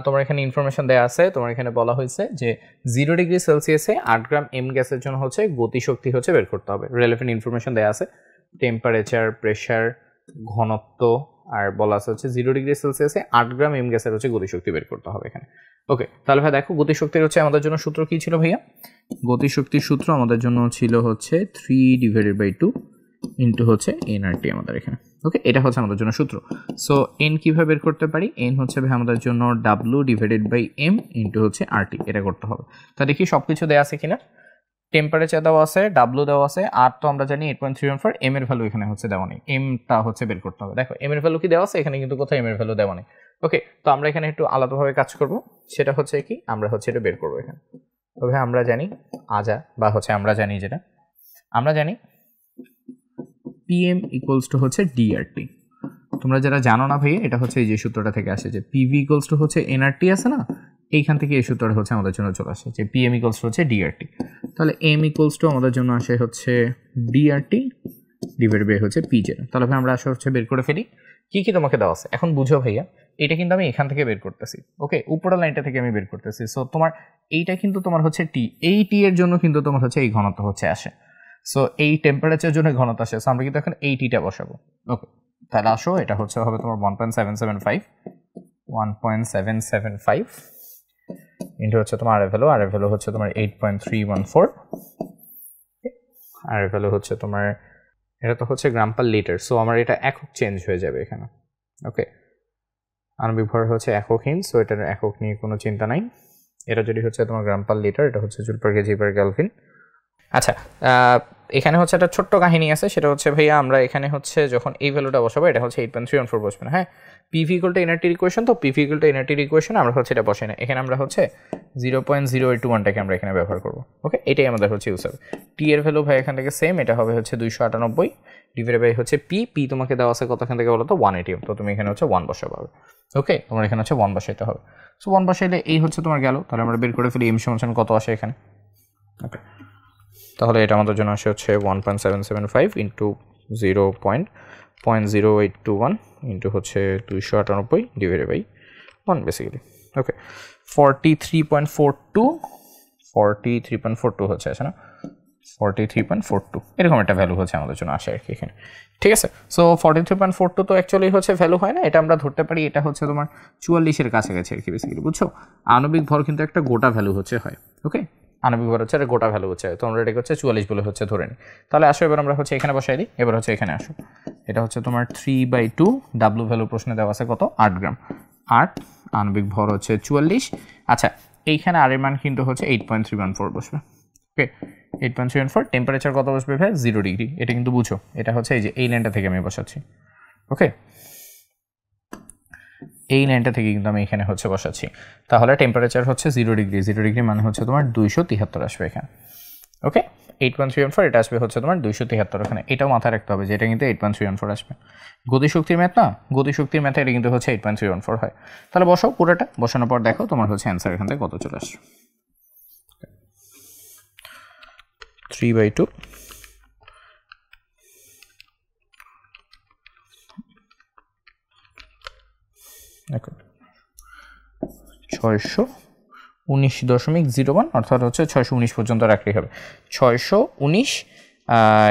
তোমার এখানে ইনফরমেশন দেওয়া আছে, তোমার এখানে বলা হয়েছে যে 0 ডিগ্রি সেলসিয়াসে 8 গ্রাম এম গ্যাসের জন্য হচ্ছে গতিশক্তি হচ্ছে বের করতে হবে। রিলেভেন্ট ইনফরমেশন দেওয়া আছে, টেম্পারেচার, প্রেশার, ঘনত্ব, আর বলা আছে হচ্ছে 0 ডিগ্রি সেলসিয়াসে 8 গ্রাম এম গ্যাসের হচ্ছে গতিশক্তি বের করতে হবে এখানে। ওকে তাহলে ভাই দেখো গতিশক্তির হচ্ছে আমাদের জন্য সূত্র কি ছিল ভাইয়া? গতিশক্তির সূত্র আমাদের জন্য ছিল হচ্ছে 3/2 ইন্টু হচ্ছে এনআরটি আমাদের এখানে। ওকে এটা হচ্ছে আমাদের জন্য সূত্র। সো এন কীভাবে বের করতে পারি? এন হচ্ছে ভাই আমাদের জন্য W/M ইন্টু হচ্ছে আরটি, এটা করতে হবে। তা দেখি সব কিছু দেওয়া আছে কিনা। টেম্পারেচার দেওয়া আছে, ডাব্লু দেওয়া আছে, আর তো আমরা জানি 8.314, এম এর ভ্যালু এখানে হচ্ছে দেওয়া নেই, এমটা হচ্ছে বের করতে হবে। দেখো এম এর ভ্যালু কি দেওয়া আছে এখানে, কিন্তু কোথায় এম এর ভ্যালু দেওয়া নেই। ওকে তো আমরা এখানে একটু আলাদাভাবে কাজ করব, সেটা হচ্ছে কি আমরা হচ্ছে এটা বের করবো এখানে। তবে আমরা জানি বা হচ্ছে আমরা জানি যেটা আমরা জানি PM ইকুয়ালস টু হচ্ছে ডিআরটি। তোমরা যারা জানো না ভাইয়া, এটা হচ্ছে এই যে সূত্রটা থেকে আসে যে পিভি ইকুয়ালস টু হচ্ছে এনআরটি আছে না, এইখান থেকে এই সূত্রটা হচ্ছে আমাদের জন্য চলে আসে যে PM ইকুয়ালস টু হচ্ছে ডিআরটি। তাহলে এম ইকুয়ালস টু আমাদের জন্য আসে হচ্ছে ডিআরটি ডিভাইডেড বাই হচ্ছে পি জেড। তাহলে ভাই আমরা আসলে হচ্ছে বের করে ফেলি কি কি তোমাকে দেওয়া আছে। এখন বুঝো ভাইয়া, এটা কিন্তু আমি এখান থেকে বের করতেছি, ওকে উপরের লাইনটা থেকে আমি বের করতেছি। সো তোমার এইটা কিন্তু তোমার হচ্ছে টি, এই টি এর জন্য কিন্তু তোমার হচ্ছে এই ঘনত্ব হচ্ছে আসে। সো এই টেম্পারেচার জন্য ঘনত্ব আসে, সো আমরা কিন্তু এখন এই টিটা বসাবো। ওকে তাহলে আসো এটা হচ্ছে হবে তোমার 1.775 ইন্টু হচ্ছে তোমার আর এর ভ্যালু হচ্ছে তোমার 8.314, আর এর ভ্যালু হচ্ছে তোমার, এটা তো হচ্ছে গ্রাম পার লিটার, সো আমার এটা একক চেঞ্জ হয়ে যাবে এখানে। ওকে আণবিক ভর হচ্ছে এককহীন, সো এটার একক নিয়ে কোনো চিন্তা নাই। এটা যদি হচ্ছে তোমার গ্রাম পার লিটার, এটা হচ্ছে joule per KG per kelvin. আচ্ছা এখানে হচ্ছে একটা ছোট্ট কাহিনী আছে, সেটা হচ্ছে ভাইয়া আমরা এখানে হচ্ছে যখন এই ভ্যালুটা বসাবো, এটা হচ্ছে 8.314 বসবে না। হ্যাঁ পিভি ইকুয়াল টু এনআরটির ইকুয়েশন, তো পিভি ইকুয়াল টু এনআরটির ইকুয়েশন আমরা হচ্ছে এটা বসাই না, এখানে আমরা হচ্ছে 0.0821টাকে আমরা এখানে ব্যবহার করবো। ওকে এটাই আমাদের হচ্ছে ইউজ হবে। টি এর ভ্যালু ভাই এখান থেকে সেম, এটা হবে হচ্ছে 298 ডিভাইডেড বাই হচ্ছে পি তোমাকে দেওয়া আছে কতখান থেকে বলো তো 180, তো তুমি এখানে হচ্ছে 1 বসাবো। ওকে তোমার এখানে হচ্ছে 1 বসাইতে হবে। সো 1 বসাইলে এই হচ্ছে তোমার গেল, তাহলে আমরা বের করে ফেলি এম সমান কত আসে এখানে। ওকে তাহলে এটা আমাদের জন্য আসে হচ্ছে 1.775 ইন্টু 0.0821 ইন্টু হচ্ছে 298 ডিভাইডেড বাই 1 বেসিক্যালি। ওকে 43.42 হচ্ছে আছে না, 43.42 এরকম একটা ভ্যালু হচ্ছে আমাদের জন্য আসে আর কি এখানে। ঠিক আছে সো 43.42 তো অ্যাকচুয়ালি হচ্ছে ভ্যালু হয় না, এটা আমরা ধরতে পারি এটা হচ্ছে তোমার 44-এর কাছাকাছি আর কি বেসিক্যালি, বুঝছো। আণবিক ভর কিন্তু একটা গোটা ভ্যালু হচ্ছে হয়। ওকে আণবিক ভর হচ্ছে গোটা ভ্যালু হচ্ছে, তো আমরা এটাকে হচ্ছে 44 বলে হচ্ছে ধরে নিই। তাহলে আসো এবার আমরা হচ্ছে এখানে বসাই দিই, এবার হচ্ছে এখানে আসো, এটা হচ্ছে তোমার 3/2 ডাব্লু ভ্যালু প্রশ্নে দেওয়া আছে কত 8 গ্রাম, 8 আণবিক ভর হচ্ছে 44। আচ্ছা এইখানে আর এর মান কিন্তু হচ্ছে 8.314 বসবে। ওকে 8.314 টেম্পারেচার কত বসবে ভাই 0 ডিগ্রি, এটা কিন্তু বুঝো, এটা হচ্ছে এই যে এই লাইনটা থেকে আমি বসাচ্ছি। ওকে এই লাইনটা থেকে কিন্তু আমি এখানে হচ্ছে বসাচ্ছি, তাহলে টেম্পারেচার হচ্ছে 0 ডিগ্রি, 0 ডিগ্রি মানে হচ্ছে তোমার 273 আসবে এখানে। ওকে 8.314 এটা আসবে হচ্ছে তোমার 273 এখানে, এটাও মাথায় রাখতে হবে যে এটা কিন্তু 8.314 আসবে। গতিশক্তির ম্যাথ না, গতিশক্তির ম্যাথে এটা কিন্তু হচ্ছে 8.314 হয়। তাহলে বসাও পুরোটা, বসানোর পর দেখো তোমার হচ্ছে অ্যান্সার এখান থেকে কত চলে আসছে। 3/2 দেখো 619.01 অর্থাৎ হচ্ছে 619 পর্যন্ত রাখলেই হবে। 619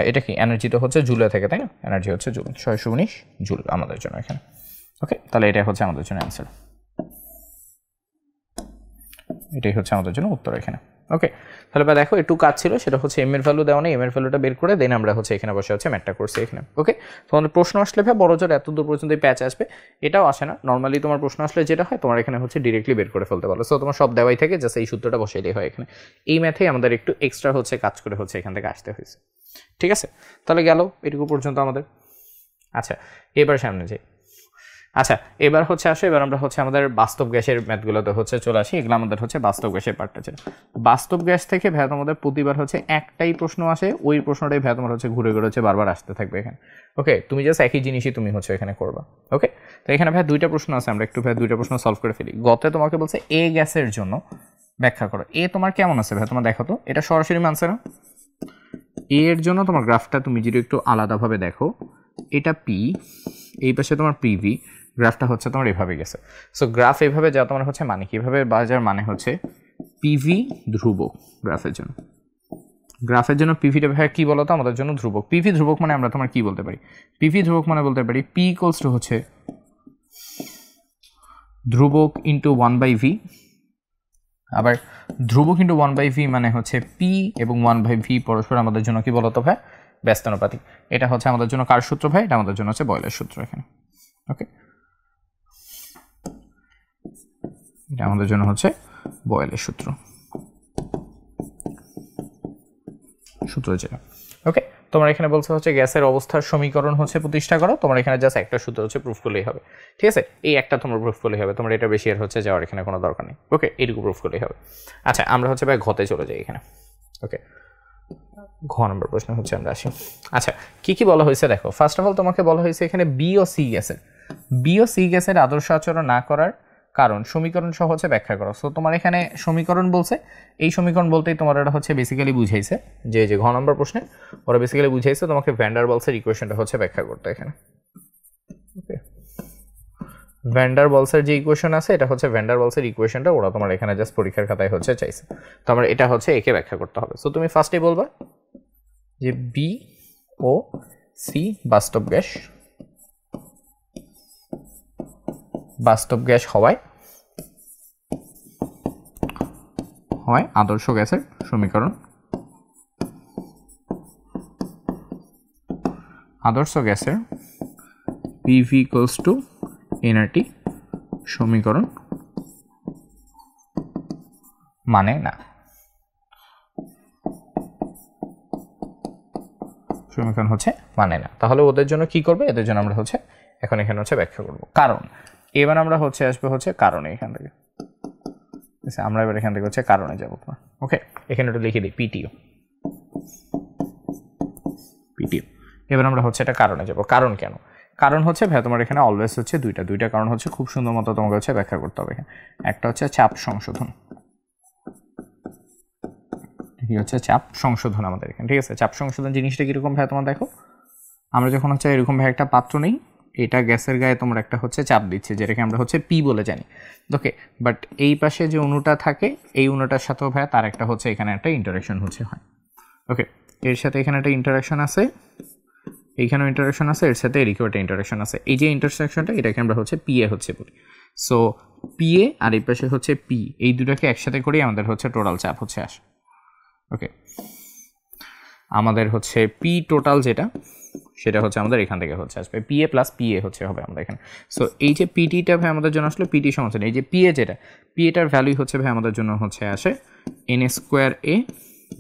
এটা কি এনার্জি তো হচ্ছে জুলে থেকে, তাই না, এনার্জি হচ্ছে জুল, 619 জুল আমাদের জন্য এখানে। ওকে তাহলে এটা হচ্ছে আমাদের জন্য অ্যান্সার, এটাই হচ্ছে আমাদের জন্য উত্তর এখানে। ওকে তাহলে বা দেখো একটু কাজ ছিল, সেটা হচ্ছে এম এর ভ্যালু দেওয়া নেই, এম এর ভ্যালুটা বের করে দেন আমরা হচ্ছে এখানে বসে হচ্ছে ম্যাথটা করছি এখানে। ওকে তোমাদের প্রশ্ন আসলে ভাই বড় জোর এত দূর পর্যন্ত প্যাচ আসবে এটাও আসে না, নর্মালি তোমার প্রশ্ন আসলে যেটা হয় তোমার এখানে হচ্ছে ডিরেক্টলি বের করে ফেলতে পারো। সো তোমার সব দেওয়াই থাকে, জাস্ট এই সূত্রটা বসাইলেই হয় এখানে। এই ম্যাথেই আমাদের একটু এক্সট্রা হচ্ছে কাজ করে হচ্ছে এখান থেকে আসতে হয়েছে। ঠিক আছে তাহলে গেল এটুকু পর্যন্ত আমাদের। আচ্ছা এবার সামনে যাই। আচ্ছা এবার হচ্ছে আসো, এবার আমরা হচ্ছে আমাদের বাস্তব গ্যাসের ম্যাথগুলোতে হচ্ছে চলে আসি। এগুলো আমাদের হচ্ছে বাস্তব গ্যাসের পার্টটা ছিল। বাস্তব গ্যাস থেকে ভাইয়া তোমাদের প্রতিবার হচ্ছে একটাই প্রশ্ন আসে, ওই প্রশ্নটাই ভাইয়া তোমার হচ্ছে ঘুরে ঘুরে হচ্ছে বারবার আসতে থাকবে এখানে। ওকে, তুমি জাস্ট একই জিনিসই তুমি হচ্ছে এখানে করবা। ওকে, তো এখানে ভাইয়া দুইটা প্রশ্ন আছে, আমরা একটু ভাইয়া দুইটা প্রশ্ন সলভ করে ফেলি। গতে তোমাকে বলছে এ গ্যাসের জন্য ব্যাখ্যা করো। এ তোমার কেমন আছে ভাইয়া, তোমার দেখো তো, এটা সরাসরি মানছে না। এ এর জন্য তোমার গ্রাফটা তুমি যদি একটু আলাদাভাবে দেখো, এটা পি, এই পাশে তোমার পিভি, গ্রাফটা হচ্ছে তোমার এভাবে গেছে। সো গ্রাফ এভাবে যা তোমার হচ্ছে মানে কীভাবে বাজার মানে হচ্ছে পিভি ধ্রুবক গ্রাফের জন্য। গ্রাফের জন্য পিভিটা ভাই কী বলো তো, আমাদের জন্য ধ্রুবক। পিভি ধ্রুবক মানে আমরা তোমার কী বলতে পারি, পিভি ধ্রুবক মানে বলতে পারি পি ইকুয়ালস টু হচ্ছে ধ্রুবক ইন্টু 1/v। আবার ধ্রুবক ইন্টু 1/v মানে হচ্ছে পি এবং 1/v পরস্পর আমাদের জন্য কি বলতো ভাই, ব্যস্তানুপাতিক। এটা হচ্ছে আমাদের জন্য কার সূত্র ভাই, এটা আমাদের জন্য হচ্ছে বয়লের সূত্র এখানে। ওকে, এটা আমাদের জন্য হচ্ছে বয়লের সূত্র যেটা। ওকে, তোমার এখানে বলছে হচ্ছে গ্যাসের অবস্থার সমীকরণ হচ্ছে প্রতিষ্ঠা করো। তোমার এখানে জাস্ট একটা সূত্র হচ্ছে প্রুফ করলেই হবে, ঠিক আছে? এই একটা তোমার প্রুফ করলেই হবে, তোমার এটা বেশি আর হচ্ছে যাওয়ার এখানে কোনো দরকার নেই। ওকে, এইটুকু প্রুফ করলেই হবে। আচ্ছা আমরা হচ্ছে ভাই ঘতে চলে যাই এখানে। ওকে, ঘ নম্বর প্রশ্ন হচ্ছে আমরা আসি। আচ্ছা কি কি বলা হয়েছে দেখো, ফার্স্ট অফ অল তোমাকে বলা হয়েছে এখানে বি ও সি গ্যাসের আদর্শ আচরণ না করার কারণ সমীকরণ সহ হচ্ছে ব্যাখ্যা করো। সো তোমার এখানে সমীকরণ বলছে, এই সমীকরণ বলতেই তোমার এটা হচ্ছে বেসিক্যালি বুঝাইছে যে ঘ নম্বর প্রশ্নে ওরা বেসিক্যালি বুঝাইছে তোমাকে ভ্যান ডার ওয়ালসের ইকুয়েশনটা হচ্ছে ব্যাখ্যা করতে এখানে। ওকে, ভ্যান ডার ওয়ালসের যে ইকুয়েশন আছে এটা হচ্ছে ভ্যান ডার ওয়ালসের ইকুয়েশনটা ওরা তোমার এখানে জাস্ট পরীক্ষার খাতায় হচ্ছে চাইছে। তো আমার এটা হচ্ছে একে ব্যাখ্যা করতে হবে। সো তুমি ফার্স্টে বলবা যে বি ও সি বাস্তব গ্যাস হওয়ায় আদর্শ গ্যাসের সমীকরণ, আদর্শ গ্যাসের পিভি ইকুয়ালস টু এনআরটি সমীকরণ মানে না, সমীকরণ হচ্ছে মানে না। তাহলে ওদের জন্য কি করবে, এদের জন্য আমরা হচ্ছে এখন এখানে হচ্ছে ব্যাখ্যা করব কারণ। এবার আমরা হচ্ছে আসবে হচ্ছে কারণে এখান থেকে, আমরা এবার এখান থেকে হচ্ছে কারণে যাবো। ওকে, এখানে একটু লিখে দিই পিটিও। এবার আমরা হচ্ছে এটা কারণে যাব। কারণ কেন, কারণ হচ্ছে ভাই তোমার এখানে অলওয়েজ হচ্ছে দুইটা কারণ হচ্ছে খুব সুন্দর মতো তোমাকে হচ্ছে ব্যাখ্যা করতে হবে এখানে। একটা হচ্ছে চাপ সংশোধন, কি হচ্ছে চাপ সংশোধন আমাদের এখানে, ঠিক আছে? চাপ সংশোধন জিনিসটা কিরকম ভাই তোমার দেখো, আমরা যখন হচ্ছে এরকম ভাই একটা পাত্র নেই, এটা গ্যাসের গায়ে তোমার একটা হচ্ছে চাপ দিচ্ছে যেটাকে আমরা হচ্ছে পি বলে জানি। ওকে, বাট এই পাশে যে অণুটা থাকে এই অণুটার সাথেও ভাই তার একটা হচ্ছে এখানে একটা ইন্টারাকশন হচ্ছে হয়। ওকে, এর সাথে এখানে একটা ইন্টারাকশন আছে, এইখানেও ইন্টারাকশন আছে, এর সাথে এদিকেও একটা ইন্টারাকশন আছে। এই যে ইন্টারসেকশনটা এটাকে আমরা হচ্ছে পিএ হচ্ছে বলি। সো পিএ আর এই পাশে হচ্ছে পি, এই দুটাকে একসাথে করেই আমাদের হচ্ছে টোটাল চাপ হচ্ছে আসে। ওকে, আমাদের হচ্ছে পি টোটাল যেটা সেটা হচ্ছে আমাদের এখান থেকে হচ্ছে আসবে পিএ প্লাস পিএ হচ্ছে হবে আমাদের এখানে। সো এই যে পিটিটা ভাই আমাদের জন্য আসলে পিটি সমান, এই যে পিএ যেটা, পিএটার ভ্যালু হচ্ছে ভাই আমাদের জন্য হচ্ছে আসে N square A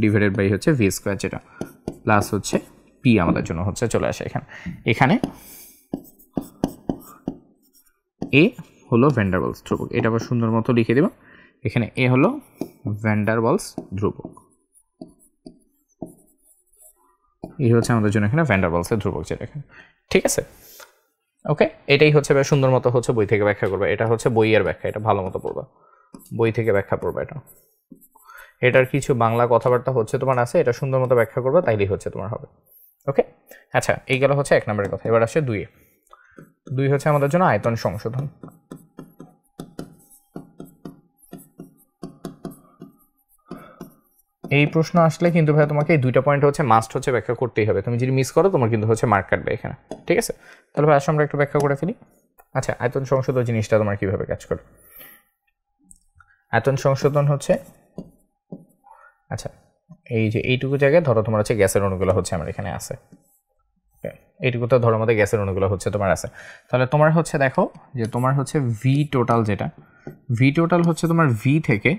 divided by হচ্ছে ভি স্কোয়ার যেটা প্লাস হচ্ছে পি আমাদের জন্য হচ্ছে চলে আসে এখানে এ হলো ভ্যান ডার ওয়ালস ধ্রুবক, এটা আবার সুন্দর মতো লিখে দেব এখানে। এ হলো ভ্যান ডার ওয়ালস ধ্রুবক, এই হচ্ছে আমাদের জন্য এখানে ভ্যান ডার ওয়ালসের ধ্রুবক যেটা এখানে, ঠিক আছে? ওকে, এটাই হচ্ছে সুন্দর মতো হচ্ছে বই থেকে ব্যাখ্যা করবে। এটা হচ্ছে বইয়ের ব্যাখ্যা, এটা ভালো মতো পড়বা, বই থেকে ব্যাখ্যা করবে। এটার কিছু বাংলা কথাবার্তা হচ্ছে তোমার আছে, এটা সুন্দর মতো ব্যাখ্যা করবে, তাইলেই হচ্ছে তোমার হবে। ওকে, আচ্ছা এই গেল হচ্ছে 1 নম্বরের কথা। এবার আসে 2 হচ্ছে আমাদের জন্য আয়তন সংশোধন। এই প্রশ্ন আসলে কিন্তু ভাই তোমাকে এই 2টা পয়েন্ট হচ্ছে মাস্ট হচ্ছে ব্যাখ্যা করতেই হবে। তুমি যদি মিস করো তোমার কিন্তু হচ্ছে মার্ক কাটবে এখানে, ঠিক আছে? তাহলে ভাই আসলে আমরা একটু ব্যাখ্যা করে ফেলি। আচ্ছা, আয়তন সংশোধন জিনিসটা তোমার কিভাবে কাজ করে? আয়তন সংশোধন হচ্ছে, আচ্ছা এই যে এইটুকু জায়গায় ধরো তোমার হচ্ছে গ্যাসের অণুগুলো হচ্ছে আমার এখানে আছে, এইটুকুতে ধরো আমাদের গ্যাসের অণুগুলো হচ্ছে তোমার আছে। তাহলে তোমার হচ্ছে দেখো যে তোমার হচ্ছে ভি টোটাল যেটা, ভি টোটাল হচ্ছে তোমার ভি থেকে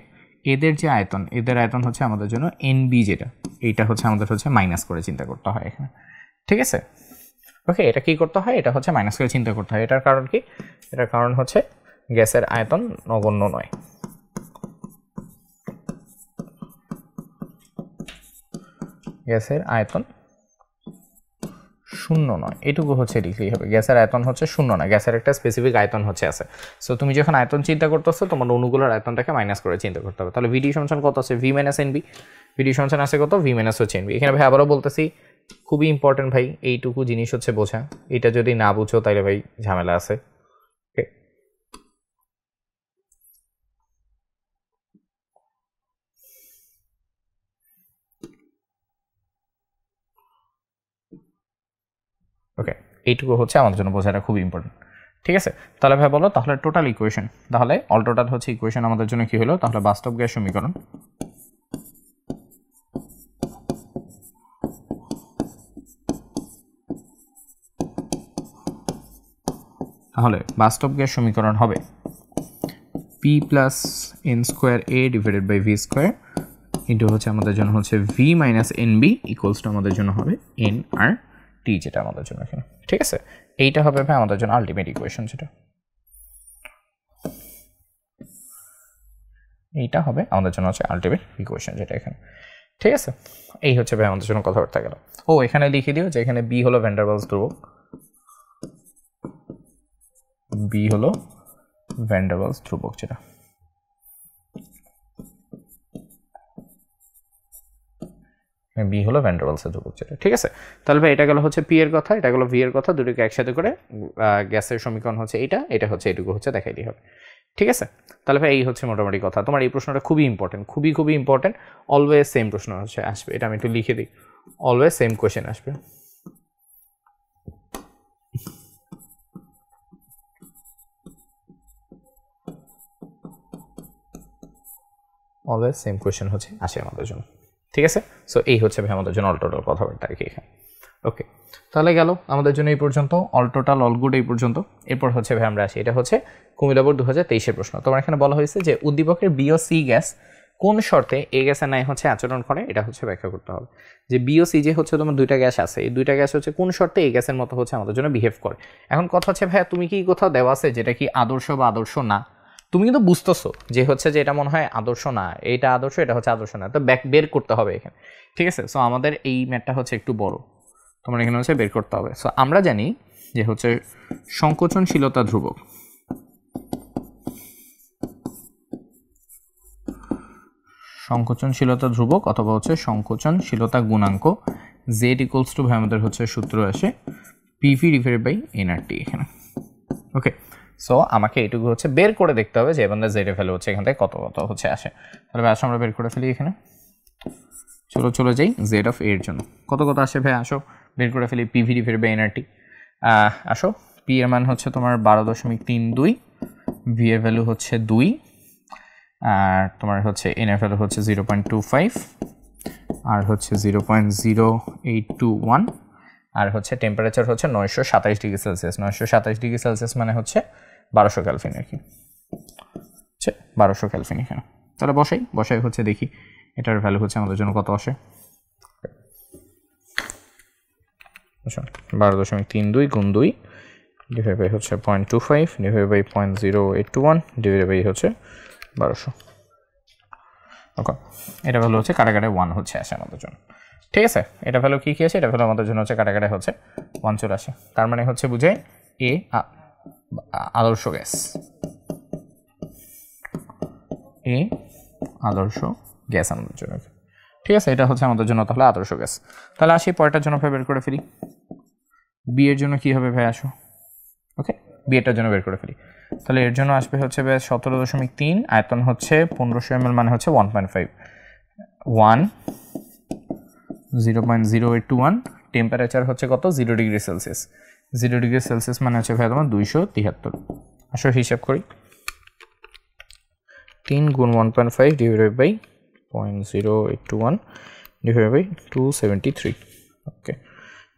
এদের যে আয়তন, এদের আয়তন হচ্ছে আমাদের জন্য এনবি যেটা, এইটা হচ্ছে আমাদের হচ্ছে মাইনাস করে চিন্তা করতে হয় এখানে, ঠিক আছে? ওকে, এটা কি করতে হয়, এটা হচ্ছে মাইনাস করে চিন্তা করতে হয়। এটার কারণ কি, এটার কারণ হচ্ছে গ্যাসের আয়তন নগণ্য নয়। গ্যাসের আয়তন শূন্য নয়, এটুকু হচ্ছে লিখলেই হবে। গ্যাসের আয়তন হচ্ছে শূন্য নয়, গ্যাসের একটা স্পেসিফিক আয়তন হচ্ছে আছে। সো তুমি যখন আয়তন চিন্তা করতেছো তোমার অণুগুলোর আয়তনটাকে মাইনাস করে চিন্তা করতে হবে। তাহলে ভিডি সমান কত আছে, ভি মাইনাস এনবি। ভিডি সমান আছে কত, ভি মাইনাস হচ্ছে এনবি। এখানে ভাই আবারও বলতেছি, খুবই ইম্পর্টেন্ট ভাই, এইটুকু জিনিস হচ্ছে বোঝা। এটা যদি না বুঝো তাহলে ভাই ঝামেলা আছে। ওকে, এইটুকু হচ্ছে আমাদের জন্য বোঝাটা খুব ইম্পর্টেন্ট। ঠিক আছে, তাহলে ভাই বলো, তাহলে টোটাল ইকুয়েশন, তাহলে অল টোটাল হচ্ছে ইকুয়েশন আমাদের জন্য কি হলো, তাহলে বাস্তব গ্যাস সমীকরণ তাহলে বাস্তব গ্যাস সমীকরণ হবে P plus N square A divided by V square into হচ্ছে আমাদের জন্য হচ্ছে V minus N B equals to আমাদের জন্য হবে এন আর টি, যেটা আমাদের জন্য এখানে। ঠিক আছে, এইটা হবে ভাই আমাদের জন্য আলটিমেট ইকুয়েশন, যেটা এইটা হবে আমাদের জন্য হচ্ছে আলটিমেট ইকুয়েশন, যেটা এখানে। ঠিক আছে, এই হচ্ছে ভাই আমাদের জন্য কথাবার্তা গেল। ও এখানে লিখে দিও যে এখানে বি হলো ভ্যান ডার ওয়ালস ধ্রুবক, বি হলো ভ্যান ডার ওয়ালস ধ্রুবক, যেটা বি হলো ভ্যান ডার ওয়ালসের ধ্রুবক, যেটা। ঠিক আছে, তাহলে ভাই এটা গেল হচ্ছে পি এর কথা, এটা গেল ভি এর কথা, দুটোকে একসাথে করে গ্যাসের সমীকরণ হচ্ছে এইটা, এটা হচ্ছে এটুকু হচ্ছে দেখাইলেই হবে। ঠিক আছে, তাহলে ভাই এই হচ্ছে মোটামুটি কথা। তোমার এই প্রশ্নটা খুবই ইম্পর্টেন্ট, খুবই খুবই ইম্পর্টেন্ট। অলওয়েজ সেম প্রশ্ন হচ্ছে আসবে, এটা আমি একটু লিখে দিই, অলওয়েজ সেম কোয়েশ্চেন আসবে। অলওয়েজ সেম কোয়েশ্চেন হচ্ছে আসে আমাদের জন্য। ঠিক আছে, সো এই হচ্ছে ভাই আমাদের জন্য অল টোটাল কথাবার্তা আর কি এখানে। ওকে, তাহলে গেল আমাদের জন্য এই পর্যন্ত, অল টোটাল অল গুড এই পর্যন্ত। এরপর হচ্ছে ভাই আমরা আসি, এটা হচ্ছে কুমিল্লা বোর্ড 2023-এর প্রশ্ন। তোমার এখানে বলা হয়েছে যে উদ্দীপকের বি ও সি গ্যাস কোন শর্তে এ গ্যাসের ন্যায় হচ্ছে আচরণ করে, এটা হচ্ছে ব্যাখ্যা করতে হবে। যে বি ও সি যে হচ্ছে তোমার দুইটা গ্যাস আছে, এই দুইটা গ্যাস হচ্ছে কোন শর্তে এই গ্যাসের মতো হচ্ছে আমাদের জন্য বিহেভ করে। এখন কথা হচ্ছে ভাইয়া তুমি কি কোথাও দেওয়া আছে যেটা কি আদর্শ বা আদর্শ না, তুমি কিন্তু বুঝতেছো যে হচ্ছে যে এটা মনে হয় আদর্শ না, এইটা আদর্শ, এটা হচ্ছে আদর্শ না, তো বের করতে হবে এখানে। ঠিক আছে, সো আমাদের এই ম্যাথটা হচ্ছে একটু বড়, তোমার এখানে হচ্ছে বের করতে হবে। সো আমরা জানি যে হচ্ছে সংকোচনশীলতা ধ্রুবক, সংকোচনশীলতা ধ্রুবক অথবা হচ্ছে সংকোচনশীলতা গুণাঙ্ক জেড ইকুয়ালস টু ভাই আমাদের হচ্ছে সূত্র আসে পিভি ডিভাইডেড বাই এনআরটি এখানে। ওকে, সো আমাকে এইটুকু হচ্ছে বের করে দেখতে হবে যে এবার জেড এর ভ্যালু হচ্ছে এখান থেকে কত কত হচ্ছে আসে। তাহলে আসো আমরা বের করে ফেলি এখানে, চলে যাই জেড অফ এর জন্য কত কত আসে ভাই, আসো বের করে ফেলি পিভি ডিভাইডেড বাই এনআরটি। আসো পি এর মান হচ্ছে তোমার 12.32, ভি এর ভ্যালু হচ্ছে 2, আর তোমার হচ্ছে এন এর ভ্যালু হচ্ছে 0.25, আর হচ্ছে 0.0821, আর হচ্ছে টেম্পারেচার হচ্ছে 927 ডিগ্রি সেলসিয়াস। 927 ডিগ্রি সেলসিয়াস মানে হচ্ছে 1200 ক্যালভিন আর কি, হচ্ছে 1200 ক্যালভিন এখানে। তাহলে বসাই হচ্ছে দেখি এটার ভ্যালু হচ্ছে আমাদের জন্য কত আসে। 12.32 গুণ 2 ডিভাইড বাই হচ্ছে 0.25 ডিভাইড বাই 0.0821 ডিভাইড বাই হচ্ছে 1200। ওকে, এটা ভ্যালু হচ্ছে কাটাকাটি 1 হচ্ছে আসে আমাদের জন্য। ঠিক আছে, এটা ভ্যালু কি আছে, এটা ভ্যালু আমাদের জন্য হচ্ছে কাটাকাটি হচ্ছে 1 চলে আসে। তার মানে হচ্ছে বুঝে এ আদর্শ গ্যাস, এ আদর্শ গ্যাস আমাদের জন্য। ঠিক আছে, এটা হচ্ছে আমাদের জন্য তাহলে আদর্শ গ্যাস। তাহলে আসি পরেরটার জন্য বের করে ফেলি, বি এর জন্য কি হবে ভাই, আসো। ওকে, বি এরটার জন্য বের করে ফেলি। তাহলে এর জন্য আসবে হচ্ছে 17.3, আয়তন হচ্ছে 1500 ml মানে হচ্ছে 1.5, 0.0821, টেম্পারেচার হচ্ছে কত 0 ডিগ্রি সেলসিয়াস। 0 ডিগ্রি সেলসিয়াস মানে হচ্ছে ভাই তোমার 273। আসো হিসাব করি, 3 গুণ 1.5 ডিভাইডেড বাই 0.0821 ডিভাইডেড বাই 273। ওকে,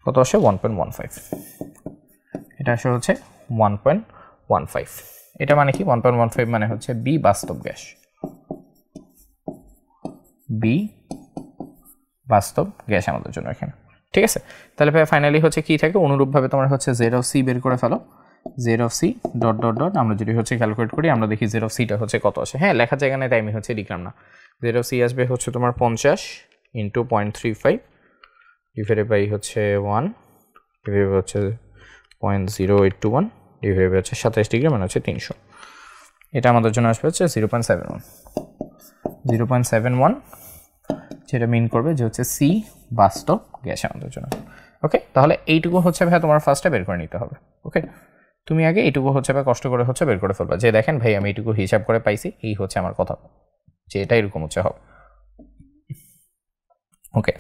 কত আসে 1.15, এটা আসে হচ্ছে 1.15। এটা মানে কি 1.15 মানে হচ্ছে বি বাস্তব গ্যাস, বি বাস্তব গ্যাস আমাদের জন্য এখানে। ঠিক আছে, তাহলে ভাই ফাইনালি হচ্ছে কি থাকে, অনুরূপভাবে তোমার হচ্ছে জেড অফ সি বের করে ফেলো, Z of C dot dot dot, আমরা যদি হচ্ছে ক্যালকুলেট করি আমরা দেখি জেড অফ সিটা হচ্ছে কত আসে। হ্যাঁ, লেখার জায়গা নেই তাই আমি হচ্ছে লিখলাম না। জেড অফ সি আসবে হচ্ছে তোমার 50 ইন্টু 0.35 ডিভাইডেড বাই হচ্ছে 1 ডিভাইডেড হচ্ছে 0.0821 ডিভাইডেড হচ্ছে 27 ডিগ্রি মানে হচ্ছে 300। এটা আমাদের জন্য আসবে হচ্ছে 0.71 যেটা মিন করবে যে হচ্ছে সি বাস্তব গ্যাস আমাদের জন্য। ওকে, তাহলে এইটুকু হচ্ছে ভাই তোমার ফার্স্টে বের করে নিতে হবে। ওকে, তুমি আগে এইটুকু হচ্ছে ভাই কষ্ট করে হচ্ছে বের করে ফেলবা, যে দেখেন ভাই আমি এইটুকু হিসাব করে পাইছি, এই হচ্ছে আমার কথা, যে এটা এরকম হচ্ছে হবে। ওকে,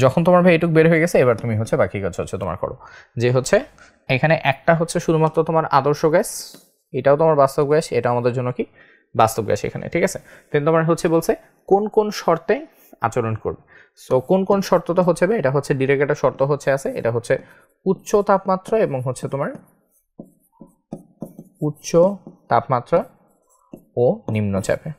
যখন তোমার ভাই এইটুকু বের হয়ে গেছে, এবার তুমি হচ্ছে বাকি কাজ হচ্ছে তোমার করো, যে হচ্ছে এখানে একটা হচ্ছে শুধুমাত্র তোমার আদর্শ গ্যাস, এটাও তোমার বাস্তব গ্যাস, এটা আমাদের জন্য কি বাস্তব গ্যাস এখানে। ঠিক আছে, দেন তোমার হচ্ছে বলছে কোন কোন শর্তে আচরণ করবে। সো কোন কোন শর্তটা হচ্ছে ভাই, এটা হচ্ছে ডিরেক্ট একটা শর্ত হচ্ছে আছে, এটা হচ্ছে উচ্চ তাপমাত্রা এবং হচ্ছে তোমার উচ্চ তাপমাত্রা ও নিম্নচাপে,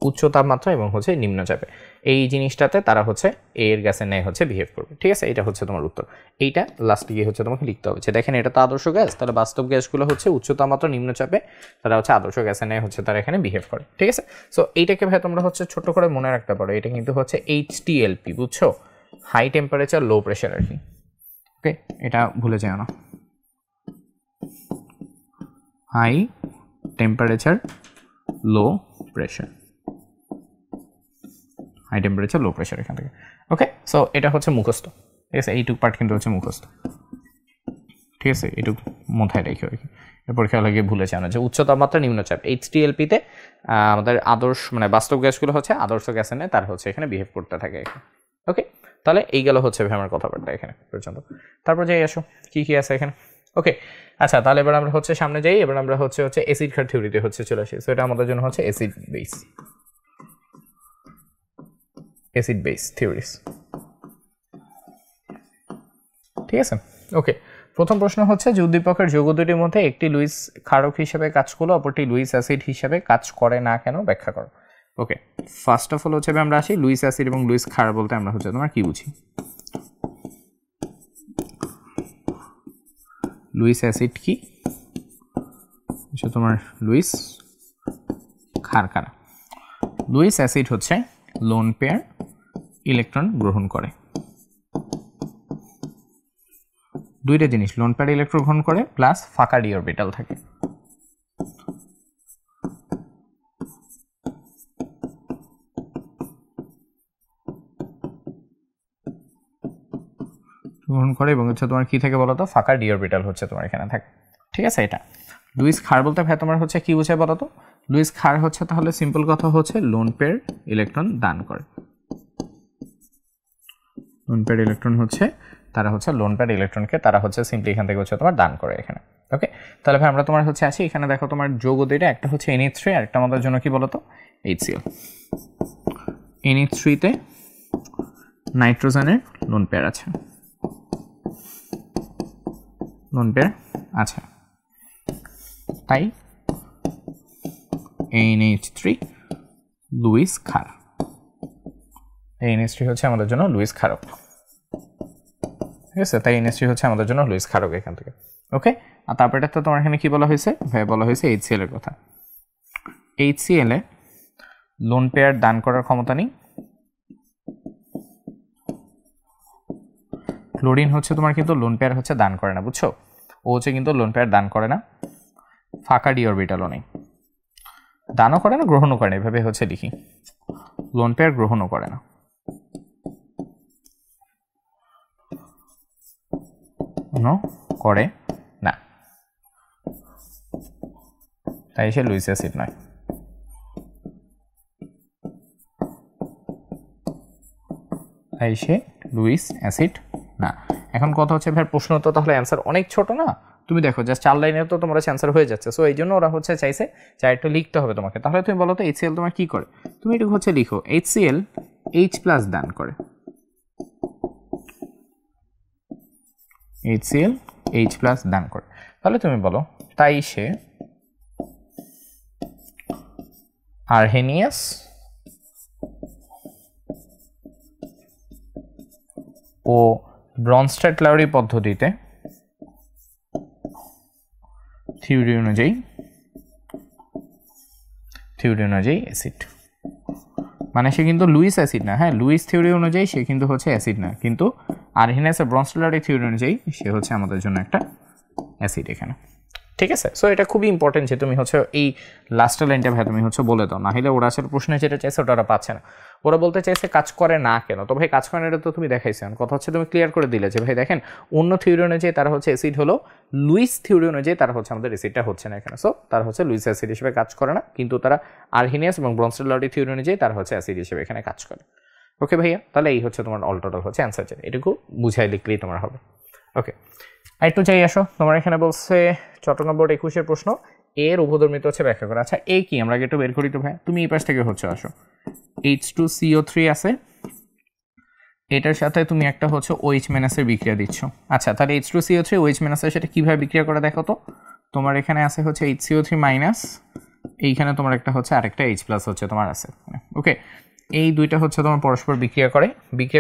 উচ্চ তাপমাত্রা এবং হচ্ছে নিম্নচাপে এই জিনিসটাতে তারা হচ্ছে এর গ্যাসের ন্যায় হচ্ছে বিহেভ করবে। ঠিক আছে, এটা হচ্ছে তোমার উত্তর। এইটা লাস্টে গিয়ে হচ্ছে তোমাকে লিখতে হবে যে দেখেন এটা তো আদর্শ গ্যাস, তাহলে বাস্তব গ্যাসগুলো হচ্ছে উচ্চ তাপমাত্রা নিম্নচাপে তারা হচ্ছে আদর্শ গ্যাসের ন্যায় হচ্ছে তারা এখানে বিহেভ করে। ঠিক আছে, সো এইটাকে ভাই তোমরা হচ্ছে ছোট করে মনে রাখতে পারো, এটা কিন্তু হচ্ছে HTLP, বুঝছো, হাই টেম্পারেচার লো প্রেশার আর কি। ওকে, এটা ভুলে যাও না, high temperature low pressure, high temperature low pressure এখান থেকে। ওকে, সো এটা হচ্ছে মুখস্থ। ঠিক আছে, এইটুক পার্ট কিন্তু হচ্ছে মুখস্থ। ঠিক আছে, এইটুকু মাথায় রেখে আর কি, পরীক্ষা হলে গিয়ে ভুলে যাও না যে উচ্চ তাপমাত্রা নিম্নচাপ HTLP-তে আমাদের আদর্শ মানে বাস্তব গ্যাসগুলো হচ্ছে আদর্শ গ্যাসে নেয়, তার হচ্ছে এখানে বিহেভ করতে থাকে এখানে। ওকে, তাহলে এই গেল হচ্ছে আমার কথাবার্তা এখানে পর্যন্ত। তারপর যাই আসো কি কি আছে এখানে। ওকে, আচ্ছা তাহলে এবার আমরা হচ্ছে সামনে যাই, এবার আমরা হচ্ছে অ্যাসিড খার থিওরিতে হচ্ছে চলে আসি। সো এটা আমাদের জন্য হচ্ছে অ্যাসিড বেস থিওরিস। ঠিক আছে, ওকে, প্রথম প্রশ্ন হচ্ছে যে উদ্দীপকের যৌগ দুটির মধ্যে একটি লুইস ক্ষারক হিসেবে কাজ করলো, অপরটি লুইস অ্যাসিড হিসেবে কাজ করে না কেন, ব্যাখ্যা করো। ওকে, ফার্স্ট অফ অল হচ্ছে আমরা আসি লুইস অ্যাসিড এবং লুইস ক্ষার বলতে আমরা হচ্ছে তোমার কি বুঝি। লুইস অ্যাসিড কি, তোমার লুইস ক্ষার কারা। লুইস অ্যাসিড হচ্ছে লোন পেয়ার ইলেকট্রন গ্রহণ করে, দুইটা জিনিস, লোন পেয়ার ইলেকট্রন গ্রহণ করে প্লাস ফাঁকা ডি অরবিটাল থাকে। গ্রহণ করে এবং হচ্ছে তোমার কি থাকে বলতো, ফাঁকা ডি অরবিটাল হচ্ছে তোমার এখানে থাকে। ঠিক আছে, এটা লুইস ক্ষার বলতে ভাই তোমার হচ্ছে কি বোঝায় বলতো, লুইস ক্ষার হচ্ছে তাহলে সিম্পল কথা হচ্ছে লোন পেয়ার ইলেকট্রন দান করে। লোন পেয়ার ইলেকট্রন হচ্ছে তারা হচ্ছে লোন পেয়ার ইলেকট্রনকে তারা হচ্ছে সিম্পলি এখান থেকে হচ্ছে তোমার দান করে এখানে। ওকে, তাহলে ভাই আমরা তোমার হচ্ছে আসি এখানে, দেখো তোমার যৌগ দুইটা, একটা হচ্ছে NH3 আর একটা আমাদের জন্য কি বলতো HCl। NH3-তে নাইট্রোজেনের লোন পেয়ার আছে, লোন পেয়ার আছে, তাই NH3 লুইস ক্ষার। NH3 হচ্ছে আমাদের জন্য লুইস ক্ষারক। ঠিক আছে, তাই NH3 হচ্ছে আমাদের জন্য লুইস ক্ষারক এখান থেকে। ওকে, আর তারপরে তো তোমার এখানে কি বলা হয়েছে ভাই, বলা হয়েছে HCl এর কথা। HCl এ লোন পেয়ার দান করার ক্ষমতা নেই। ক্লোরিন হচ্ছে তোমার কিন্তু লোন পেয়ার হচ্ছে দান করে না, বুঝছো, ও হচ্ছে কিন্তু লোন পেয়ার দান করে না, ফাঁকা ডি অরবিটালও নেই, দানও করে না গ্রহণও করে না, এভাবে হচ্ছে লিখি, লোন পেয়ার গ্রহণও করে না, করে না, তাই সে লুইস অ্যাসিড নয়। তাই সে লুইস অ্যাসিড না। এখন কথা হচ্ছে ভাই প্রশ্ন তো তাহলে অ্যান্সার অনেক ছোট না, তুমি দেখো জাস্ট 4 লাইনে তো তোমার অ্যান্সার হয়ে যাচ্ছে। সো এই জন্য ওরা হচ্ছে চাইছে যে একটু লিখতে হবে তোমাকে। তাহলে তুমি বলো তো HCl তোমার কি করে, তুমি একটু হচ্ছে লিখো HCl H+ দান করে, HCl H+ দান করে, তাহলে তুমি বলো তাই সে আর্হেনিয়াস ও ব্রনস্টেড-লাউরি পদ্ধতিতে থিওরি অনুযায়ী অ্যাসিড, মানে সে কিন্তু লুইস অ্যাসিড না, হ্যাঁ লুইস থিওরি অনুযায়ী সে কিন্তু হচ্ছে অ্যাসিড না, কিন্তু আরহিনিয়াসের ব্রনস্টেড-লাউরি থিওরি অনুযায়ী সে হচ্ছে আমাদের জন্য একটা অ্যাসিড এখানে। ঠিক আছে, সো এটা খুবই ইম্পর্টেন্ট যে তুমি হচ্ছে এই লাস্টের লাইনটা ভাই তুমি হচ্ছে বলে দাও, না হলে ওরা আসলে প্রশ্নে যেটা চাইছে ওটা ওরা পাচ্ছে না। ওরা বলতে চাইছে কাজ করে না কেন, তো ভাই কাজ করে না এটা তো তুমি দেখাইছো, কথা হচ্ছে তুমি ক্লিয়ার করে দিলে যে ভাই দেখেন অন্য থিওরি অনুযায়ী তারা হচ্ছে অ্যাসিড হলো, লুইস থিওরি অনুযায়ী তারা হচ্ছে আমাদের অ্যাসিডটা হচ্ছে না এখানে, সো তারা হচ্ছে লুইস অ্যাসিড হিসেবে কাজ করে না, কিন্তু তারা আরহিনিয়াস এবং ব্রনস্টেড-লাউরি থিওরি অনুযায়ী তারা হচ্ছে অ্যাসিড হিসেবে এখানে কাজ করে। ওকে ভাইয়া, তাহলে এই হচ্ছে তোমার অল টোটাল হচ্ছে অ্যান্সার, এটুকু বুঝাই লিখলেই তোমার হবে। ওকে, একটু যাই আসো, তোমার এখানে বলছে চট্টগ্রাম বোর্ড 21-এর প্রশ্ন, এর উপধর্মিত হচ্ছে ব্যাখ্যা করা। আচ্ছা এই কি আমরা একটু বের করি তো ভাই, তুমি এই পাশ থেকে হচ্ছে আসো, H2CO3 আছে, এটার সাথে তুমি একটা হচ্ছে OH- এর বিক্রিয়া দিচ্ছ। আচ্ছা তাহলে H2CO3 OH- এর সাথে কিভাবে বিক্রিয়া করে দেখো তো, তোমার এখানে আছে হচ্ছে HCO3-, এইখানে তোমার একটা হচ্ছে আরেকটা H+ হচ্ছে তোমার আছে। ওকে, এই দুইটা হচ্ছে তোমার পরস্পর বিক্রিয়া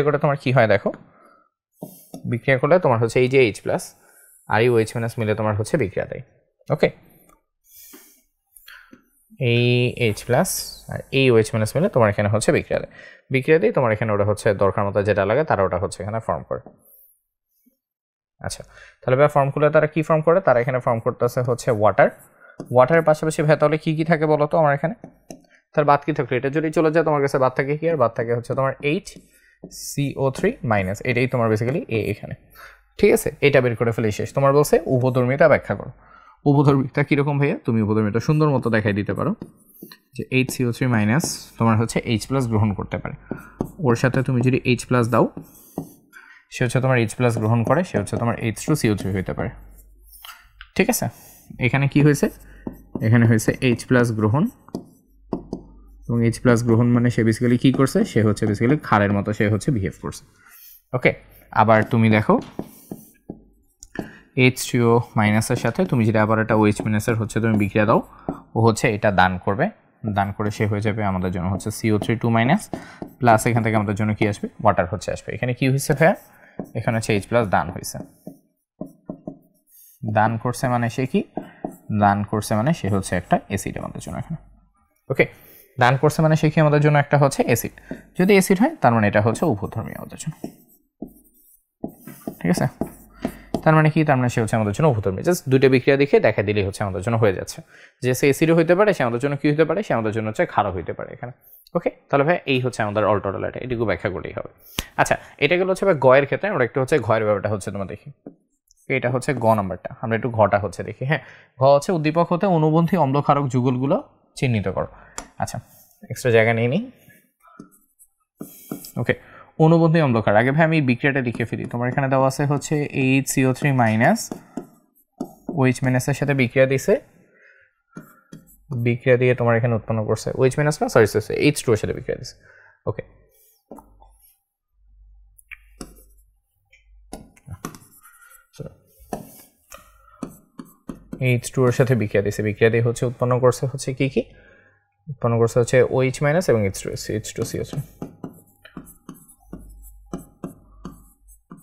করে তোমার কি হয় দেখো, বিক্রিয়া করলে তোমার হচ্ছে এই যে H+ আর এই OH- মিলে তোমার হচ্ছে বিক্রিয়া দেয়। ওকে, এই H+ আর এই OH- মিলে তোমার এখানে হচ্ছে বিক্রিয়া দেয় তোমার এখানে ওটা হচ্ছে দরকার মতো যেটা লাগে তারা ওটা হচ্ছে এখানে ফর্ম করে। আচ্ছা তাহলে ভাই ফর্মগুলো তারা কি ফর্ম করে, তারা এখানে ফর্ম করতেছে হচ্ছে ওয়াটারের পাশাপাশি ভাই তাহলে কি থাকে বলো তো আমার এখানে, তার বাদ কি থাকলো, এটা যদি চলে যায় তোমার কাছে বাদ থাকে কি, আর বাদ থাকে হচ্ছে তোমার HCO3-, এটাই তোমার বেসিক্যালি এখানে। ঠিক আছে, এটা বের করে ফেলে শেষ। তোমার বলছে উপধর্মিতা ব্যাখ্যা করো, উপধর্মিতা কীরকম ভাইয়া, তুমি উপধর্মিতা সুন্দর মতো দেখাই দিতে পারো যে HCO3- তোমার হচ্ছে H+ গ্রহণ করতে পারে, ওর সাথে তুমি যদি H+ দাও সে হচ্ছে তোমার H+ গ্রহণ করে, সে হচ্ছে তোমার H2CO3 হইতে পারে। ঠিক আছে, এখানে কি হয়েছে, এখানে হয়েছে H+ গ্রহণ, এবং H+ গ্রহণ মানে সে বেসিক্যালি কী করছে, সে হচ্ছে বেসিক্যালি ক্ষারের মতো সে হচ্ছে বিহেভ করছে। ওকে, আবার তুমি দেখো H2O- এর সাথে তুমি যদি আবার একটা OH- এর হচ্ছে তুমি বিক্রিয়া দাও, ও হচ্ছে এটা দান করে সে হয়ে যাবে আমাদের জন্য হচ্ছে CO3-, প্লাস এখান থেকে আমাদের জন্য কি আসবে, ওয়াটার হচ্ছে আসবে। এখানে কি হয়েছে ভাইয়া, এখানে হচ্ছে H+ দান হয়েছে, দান করছে মানে সে কি, দান করছে মানে সে হচ্ছে একটা অ্যাসিড আমাদের জন্য এখানে। ওকে, দান করছে মানে সে কি আমাদের জন্য একটা হচ্ছে অ্যাসিড, যদি অ্যাসিড হয় তার মানে এটা হচ্ছে উপধর্মী আমাদের জন্য। ঠিক আছে, তার মানে কি, তার মানে সে হচ্ছে আমাদের জন্য উপধর্মী। জাস্ট দুইটা বিক্রিয়া দেখে দেখা দিলেই হচ্ছে আমাদের জন্য হয়ে যাচ্ছে, যে সে অ্যাসিডও হইতে পারে, সে আমাদের জন্য কি হতে পারে, সে আমাদের জন্য হচ্ছে ক্ষারও হইতে পারে এখানে। ওকে, তাহলে ভাই এই হচ্ছে আমাদের অল টোটাল, এটুকু ব্যাখ্যা করলেই হবে। আচ্ছা এটা গেল হচ্ছে ভাই গয়ের ক্ষেত্রে, আমরা একটু হচ্ছে ঘয়ের ব্যাপারটা হচ্ছে তোমার দেখি, এটা হচ্ছে গ নাম্বারটা, আমরা একটু ঘটা হচ্ছে দেখি। হ্যাঁ, ঘ হচ্ছে উদ্দীপক হতে অনুবন্ধী অম্লক্ষারক যুগলগুলো চিহ্নিত করো। আচ্ছা এক্সট্রা জায়গা নিয়ে নিই। ওকে, অনুবন্ধী অম্লক্ষার, আগে ভাই আমি বিক্রিয়াটা লিখে ফেলি। তোমার এখানে দেওয়া আছে হচ্ছে HCO3- OH- এর সাথে বিক্রিয়া দিছে, বিক্রিয়া দিয়ে তোমার এখানে উৎপন্ন করছে OH- না সরি H2 এর সাথে বিক্রিয়া দিছে। ওকে, H2 এর সাথে বিক্রিয়া দিছে, বিক্রিয়া দিয়ে হচ্ছে উৎপন্ন করছে হচ্ছে কি উৎপন্ন করছে হচ্ছে OH- এবং H2CO3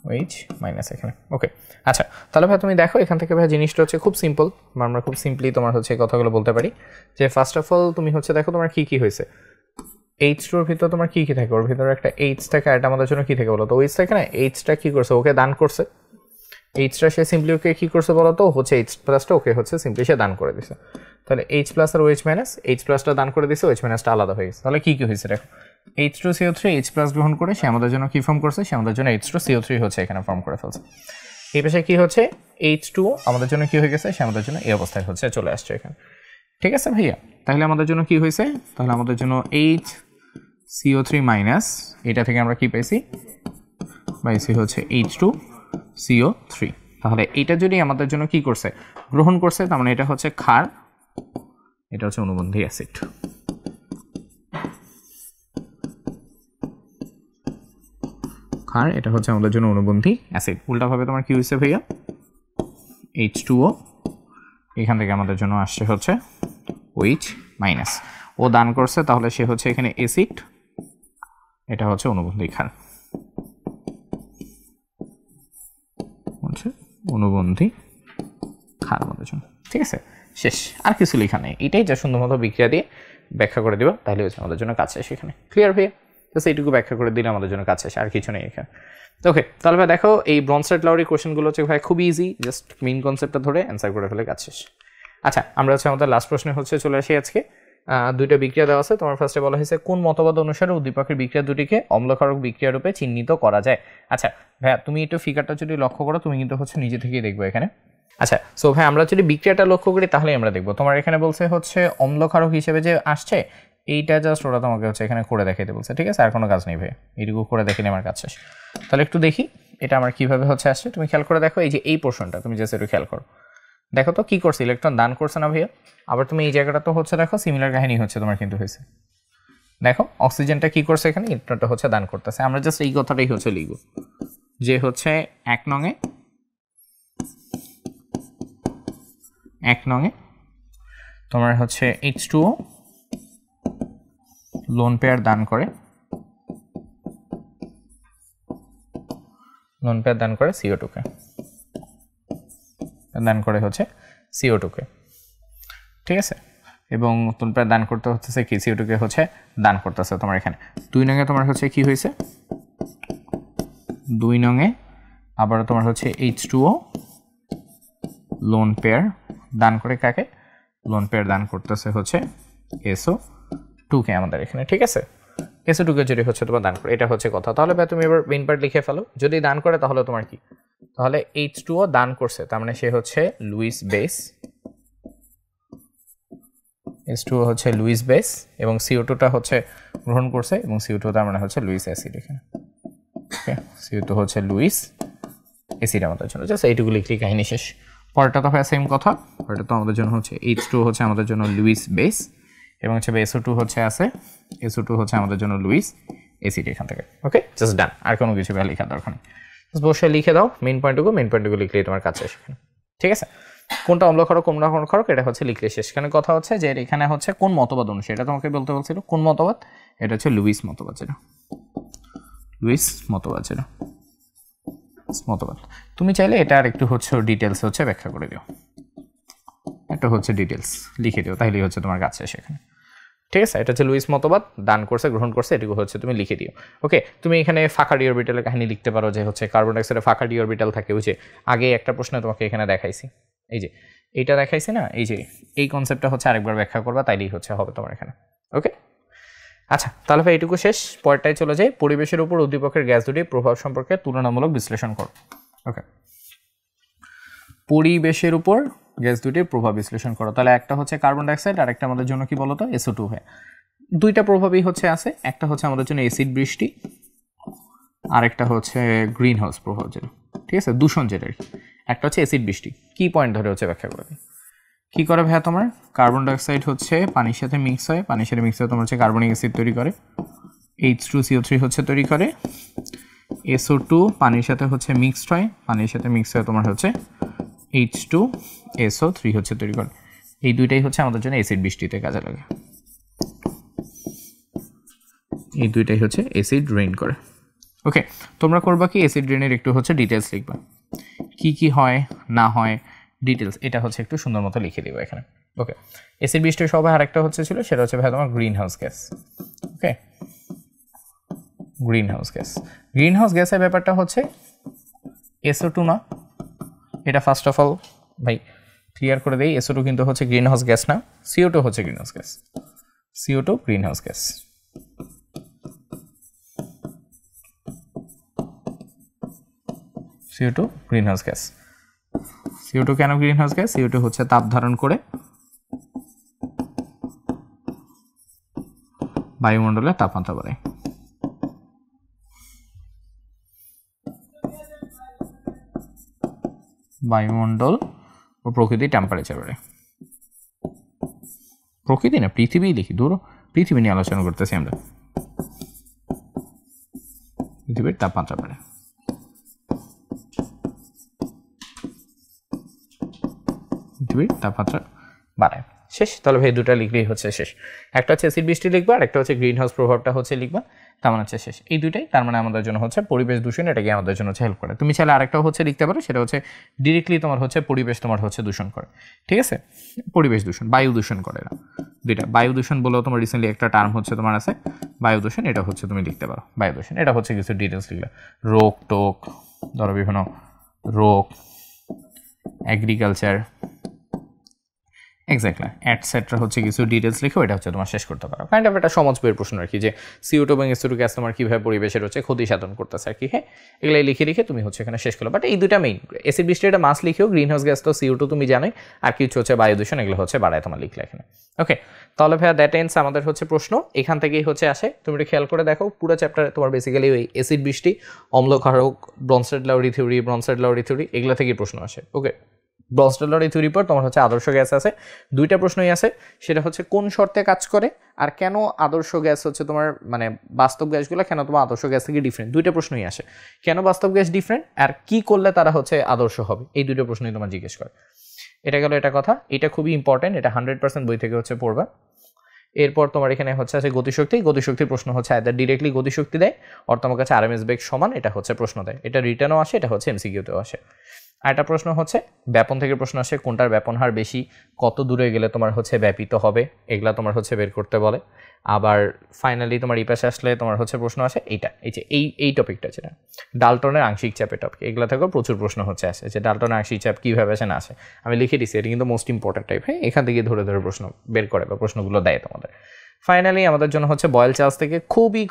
OH- এখানে। ওকে, আচ্ছা তাহলে ভাই তুমি দেখো এখান থেকে ভাই জিনিসটা হচ্ছে খুব সিম্পল, আমরা খুব সিম্পলি তোমার হচ্ছে কথাগুলো বলতে পারি যে ফার্স্ট অফ অল তুমি হচ্ছে দেখো তোমার কি হয়েছে, H2 এর ভিতরে তোমার কি থাকে, ওর ভিতরে একটা H থাকে, আর এটা আমাদের জন্য কি থাকে বলো তো, OH থাকে না, H-টা কি করছে, ওকে দান করছে, H-টা সে সিম্পলি ওকে কি করছে বলো তো, হচ্ছে H+টা ওকে হচ্ছে সিম্পলি সে দান করে দিছে। তাহলে H+ আর OH-, H+টা দান করে দিছে, OH- আলাদা হয়ে গেছে। তাহলে কি হয়েছে দেখো, H2CO3 H+ গ্রহণ করে সে আমাদের জন্য কি ফর্ম করছে, সে আমাদের জন্য H2CO3 হচ্ছে এখানে ফর্ম করে ফেলছে। এই পাশে কি হচ্ছে H2O আমাদের জন্য কি হয়ে গেছে, সে আমাদের জন্য এই অবস্থায় হচ্ছে চলে আসছে এখানে। ঠিক আছে ভাইয়া, তাহলে আমাদের জন্য কি হয়েছে, তাহলে আমাদের জন্য HCO3- এটা থেকে আমরা কি পাইছি, পাইছি হচ্ছে H2CO3। তাহলে এটা যদি আমাদের জন্য কি করছে, গ্রহণ করছে, তার মানে এটা হচ্ছে ক্ষার, এটা হচ্ছে অনুবন্ধী অ্যাসিড। ক্ষার, এটা হচ্ছে আমাদের জন্য অনুবন্ধী অ্যাসিড। উল্টাভাবে তোমার কি হয়েছে ভাইয়া, H2O এখান থেকে আমাদের জন্য আসছে হচ্ছে OH-, ও দান করছে, তাহলে সে হচ্ছে এখানে অ্যাসিড, এটা হচ্ছে অনুবন্ধী ক্ষার। হচ্ছে অনুবন্ধী ক্ষার আমাদের জন্য। ঠিক আছে, শেষ, আর কিছু লেখা নেই, এটাই যা সুন্দর মতো বিক্রিয়া দিয়ে ব্যাখ্যা করে দিব, তাহলে হচ্ছে আমাদের জন্য কাজ শেষ। এখানে ক্লিয়ার ভাইয়া? জাস্ট এইটুকু ব্যাখ্যা করে দিলে আমাদের জন্য কাজ শেষ, আর কিছু নেই এখানে। ওকে, তাহলে ভাই দেখো এই ব্রনস্টেড লাউরি কোশ্চেনগুলো হচ্ছে ভাই খুব ইজি, জাস্ট মেইন কনসেপ্টটা ধরে অ্যান্সার করে ফেলে কাজ শেষ। আচ্ছা, আমরা হচ্ছে আমাদের লাস্ট প্রশ্নে হচ্ছে চলে আসি আজকে। দুইটা বিক্রিয়া দেওয়া আছে, তোমার ফার্স্টে বলা হয়েছে কোন মতবাদ অনুসারে উদ্দীপকের বিক্রিয়া দুটিকে অম্লক্ষারক বিক্রিয়া রূপে চিহ্নিত করা যায়। আচ্ছা ভাইয়া, তুমি একটু ফিগারটা যদি লক্ষ্য করো, তুমি কিন্তু হচ্ছে নিজে থেকেই দেখবো এখানে। আচ্ছা, সো ভাই আমরা যদি বিক্রিয়াটা লক্ষ্য করি তাহলে আমরা দেখবো তোমার এখানে বলছে হচ্ছে অম্লক্ষারক হিসেবে যে আসছে, এইটা জাস্ট ওরা তোমাকে হচ্ছে এখানে করে দেখাইতে বলছে। ঠিক আছে, আর কোনো কাজ নেই ভাই, এইটুকু করে দেখেনি আমার কাজ শেষ। তাহলে একটু দেখি এটা আমার কিভাবে হচ্ছে আসছে, তুমি খেয়াল করে দেখো। এই যে এই পোর্শনটা তুমি জাস্ট একটু খেয়াল করো, দেখো তো কি করছে, ইলেকট্রন দান করছে না ভাইয়া? আবার তুমি এই জায়গাটা তো হচ্ছে দেখো সিমিলার কাহিনী হচ্ছে তোমার কিন্তু হয়েছে। দেখো অক্সিজেনটা কি করছে এখানে, ইলেকট্রনটা হচ্ছে দান করতেছে। আমরা জাস্ট এই কথাটাই হচ্ছে লিখব যে হচ্ছে এক নঙে তোমার হচ্ছে H2O লোন পেয়ার দান করে CO2 কে, দান করে হচ্ছে CO2 কে। ঠিক আছে, এবং লোন পেয়ার দান করতে হচ্ছে কি, CO2 কে হচ্ছে দান করতেছে তোমার এখানে। 2 নঙে তোমার হচ্ছে কি হয়েছে, 2 নঙে আবার তোমার হচ্ছে H2O লোন পেয়ার দান করে কাকে, লোন পেয়ার দান করতেছে হচ্ছে SO2 কে আমাদের এখানে। ঠিক আছে, SO2 কে যদি হচ্ছে তোমার দান করে, এটা হচ্ছে কথা। তাহলে ভাই তুমি এবার মেইন পার্ট লিখে ফেলো, যদি দান করে তাহলে তোমার কি, তাহলে H2O দান করছে, তার মানে সে হচ্ছে লুইস বেস, H2O হচ্ছে লুইস বেস, এবং CO2 টা হচ্ছে গ্রহণ করছে, এবং CO2 তার মানে হচ্ছে লুইস অ্যাসিড এখানে। ওকে, CO2 হচ্ছে লুইস অ্যাসিড আমাদের জন্য। জাস্ট এইটুকু লিখলি কাহিনী শেষ। পরেরটা তো হয় সেম কথা, পরেরটা তো আমাদের জন্য হচ্ছে H2O হচ্ছে আমাদের জন্য লুইস বেস, এবং হচ্ছে SO2 হচ্ছে আছে, SO2 হচ্ছে আমাদের জন্য লুইস অ্যাসিড এখান থেকে। ওকে, জাস্ট ডান, আর কোনো কিছু লেখার দরকার নেই, জাস্ট বসে লিখে দাও মেইন পয়েন্টটুকু লিখলেই তোমার কাজ শেষ। ঠিক আছে, কোনটা অম্লক্ষারক কোনটা ক্ষারক এটা হচ্ছে লিখলে শেষ। এখানে কথা হচ্ছে যে এখানে হচ্ছে কোন মতবাদ অনুসারে, এটা তোমাকে বলতে বলছিল কোন মতবাদ, এটা হচ্ছে লুইস মতবাদ, যেটা লুইস মতবাদ। তুমি চাইলে এটা আর একটু হচ্ছে ডিটেলস হচ্ছে ব্যাখ্যা করে দিও, একটা হচ্ছে ডিটেলস লিখে দিও, তাহলেই হচ্ছে তোমার কাজ শেষ এখানে। ঠিক আছে, এটা হচ্ছে লুইস মতবাদ, দান করছে গ্রহণ করছে, এটুকু হচ্ছে তুমি লিখে দিও। ওকে, তুমি এখানে ফাঁকা ডি অরবিটালের কাহিনী লিখতে পারো, যে হচ্ছে কার্বন ডাইঅক্সাইডে ফাঁকা ডি অরবিটাল থাকে। ওই যে আগে একটা প্রশ্ন তোমাকে এখানে দেখাইছি, এই যে এইটা দেখাইছি না, এই যে এই কনসেপ্টটা হচ্ছে আরেকবার ব্যাখ্যা করবা, তাইলেই হচ্ছে হবে তোমার এখানে। ওকে, আচ্ছা তাহলে ভাই এইটুকু শেষ। পরেরটাই চলে যাই, পরিবেশের উপর উদ্দীপকের গ্যাস দুটির প্রভাব সম্পর্কে তুলনামূলক বিশ্লেষণ করো। ওকে, পরিবেশের উপর গ্যাস দুটির প্রভাব বিশ্লেষণ করো। তাহলে একটা হচ্ছে কার্বন ডাইঅক্সাইড, আর একটা আমাদের জন্য কি বলতো, SO2 হয়। দুইটা প্রভাবই হচ্ছে আছে, একটা হচ্ছে আমাদের জন্য অ্যাসিড বৃষ্টি, আর একটা হচ্ছে গ্রিন হাউস প্রভাব, যেটা ঠিক আছে দূষণ, যেটা একটা হচ্ছে অ্যাসিড বৃষ্টি। কি পয়েন্ট ধরে হচ্ছে ব্যাখ্যা করে দিই। কী করে ভাইয়া, তোমার কার্বন ডাইঅক্সাইড হচ্ছে পানির সাথে মিক্স হয়, পানির সাথে মিক্স হয়ে তোমার হচ্ছে কার্বনিক অ্যাসিড তৈরি করে, H2CO3 হচ্ছে তৈরি করে, SO2 পানির সাথে হচ্ছে মিক্সড হয়, পানির সাথে মিক্স হয়ে তোমার হচ্ছে H2SO3 হচ্ছে তৈরি করে। এই দুইটাই হচ্ছে আমাদের জন্য অ্যাসিড বৃষ্টিতে কাজে লাগে, এই দুইটাই হচ্ছে অ্যাসিড রেইন করে। ওকে, তোমরা করবা কি, অ্যাসিড রেইনের একটু হচ্ছে ডিটেলস লিখবা, কি কি হয় না হয় ডিটেলস, এটা হচ্ছে একটু সুন্দর মতো লিখে দেবো এখানে। ওকে, অ্যাসিড বৃষ্টির সবাই আরেকটা হচ্ছে ছিল, সেটা হচ্ছে ভাই তোমার গ্রিন হাউস গ্যাস। ওকে, গ্রিন হাউস গ্যাসের ব্যাপারটা হচ্ছে SO2 না, এটা ফার্স্ট অফ অল ভাই ক্লিয়ার করে দেই, SO2 কিন্তু হচ্ছে গ্রিন হাউস গ্যাস না, CO2 হচ্ছে green house gas, CO2 green house gas. CO2 green house gas. CO2 কেন গ্রিন হাউস গ্যাস? CO2 হচ্ছে তাপ ধারণ করে বায়ুমণ্ডলের তাপমাত্রা বাড়ায়। বায়ুমণ্ডল ও প্রকৃতির টেম্পারেচার বাড়ে। প্রকৃতি না, পৃথিবী লিখি, দূর পৃথিবী নিয়ে আলোচনা করতেছি আমরা। পৃথিবীর তাপমাত্রা বাড়ে, পৃথিবীর তাপমাত্রা বাড়ায়। শেষ। তাহলে ভাই দুটা লিখলেই হচ্ছে শেষ। একটা হচ্ছে অ্যাসিড বৃষ্টি লিখবা আর একটা হচ্ছে গ্রিন হাউস প্রভাবটা হচ্ছে লিখবা, তার মানে হচ্ছে শেষ। এই দুইটাই তার মানে আমাদের জন্য হচ্ছে পরিবেশ দূষণ, এটাকে আমাদের জন্য হচ্ছে হেল্প করে। তুমি চাইলে আরেকটাও হচ্ছে লিখতে পারো, সেটা হচ্ছে ডিরেক্টলি তোমার হচ্ছে পরিবেশ তোমার হচ্ছে দূষণ করে, ঠিক আছে? পরিবেশ দূষণ, বায়ু দূষণ করে না, দুইটা। বায়ু দূষণ বলেও তোমার রিসেন্টলি একটা টার্ম হচ্ছে তোমার আছে বায়ু দূষণ, এটা হচ্ছে তুমি লিখতে পারো বায়ু দূষণ। এটা হচ্ছে কিছু ডিটেলস লিখলে, রোগ টোক, ধরো বিভিন্ন রোগ, এগ্রিকালচার, এক্স্যাক্টলি অ্যাটসেট্রা হচ্ছে কিছু ডিটেলস লিখো, এটা হচ্ছে তোমার শেষ করতে পারো। কাইন্ড অফ একটা সমাজ বইয়ের প্রশ্ন আর কি, যে CO2 এবং SO2 গ্যাস তোমার কীভাবে পরিবেশের হচ্ছে ক্ষতি সাধন করতেছে আর কি। হ্যাঁ, এগুলো লিখে লিখে তুমি হচ্ছে এখানে শেষ করো। বাট এই দুটা মেইন, অ্যাসিড বৃষ্টি এটা মাস লিখেও, গ্রিন হাউস গ্যাস তো CO2 তুমি জানোই, আর কিছু হচ্ছে বায়ু দূষণ, এগুলো হচ্ছে বাড়ায় তোমার লিখলে এখানে। ওকে, তাহলে ভাইয়া দ্যাট এন্ডস আমাদের হচ্ছে প্রশ্ন, এখান থেকেই হচ্ছে আসে। তুমি একটু খেয়াল করে দেখো পুরো চ্যাপ্টারে তোমার বেসিক্যালি ওই অ্যাসিড বৃষ্টি, অম্লক্ষারক, ব্রনস্টেড-লাউরি থিওরি, ব্রনস্টেড-লাউরি থিওরি, এগুলো থেকেই প্রশ্ন আসে। ওকে, ব্রনস্টেড-লাউরি থিওরির পর তোমার হচ্ছে আদর্শ গ্যাস আছে, দুইটা প্রশ্নই আছে। সেটা হচ্ছে কোন শর্তে কাজ করে আর কেন আদর্শ গ্যাস হচ্ছে তোমার মানে বাস্তব গ্যাসগুলো কেন তোমার আদর্শ গ্যাস থেকে ডিফারেন্ট, দুইটা প্রশ্নই আসে। কেন বাস্তব গ্যাস ডিফারেন্ট আর কি করলে তারা হচ্ছে আদর্শ হবে, এই দুটো প্রশ্নই তোমার জিজ্ঞেস করে। এটা গেল এটা কথা, এটা খুবই ইম্পর্টেন্ট, এটা 100% বই থেকে হচ্ছে পড়বা। এরপর তোমার এখানে হচ্ছে আছে গতিশক্তি, গতিশক্তির প্রশ্ন হচ্ছে আইদার ডিরেক্টলি গতিশক্তি দেয় আর তোমার কাছে RMS বেগ সমান, এটা হচ্ছে প্রশ্ন দেয়, এটা রিটার্নও আসে, এটা হচ্ছে MCQতেও আসে। আর একটা প্রশ্ন হচ্ছে ব্যাপন থেকে প্রশ্ন আসে, কোনটার ব্যাপন হার বেশি, কত দূরে গেলে তোমার হচ্ছে ব্যাপিত হবে, এগুলা তোমার হচ্ছে বের করতে বলে। আবার ফাইনালি তোমার এই পাশে আসলে তোমার হচ্ছে প্রশ্ন আসে এইটা, এই যে এই টপিকটা যেটা ডাল্টনের আংশিক চাপের টপিক, এগুলা থেকেও প্রচুর প্রশ্ন হচ্ছে আসে, যে ডাল্টনের আংশিক চাপ কীভাবে আসে না আসে। আমি লিখে দিচ্ছি, এটা কিন্তু মোস্ট ইম্পর্টেন্ট টাইপ। হ্যাঁ, এখান থেকে ধরে ধরে প্রশ্ন বের করে বা প্রশ্নগুলো দেয় তোমাদের। ফাইনালি আমাদের জন্য হচ্ছে বয়েল চার্জ থেকে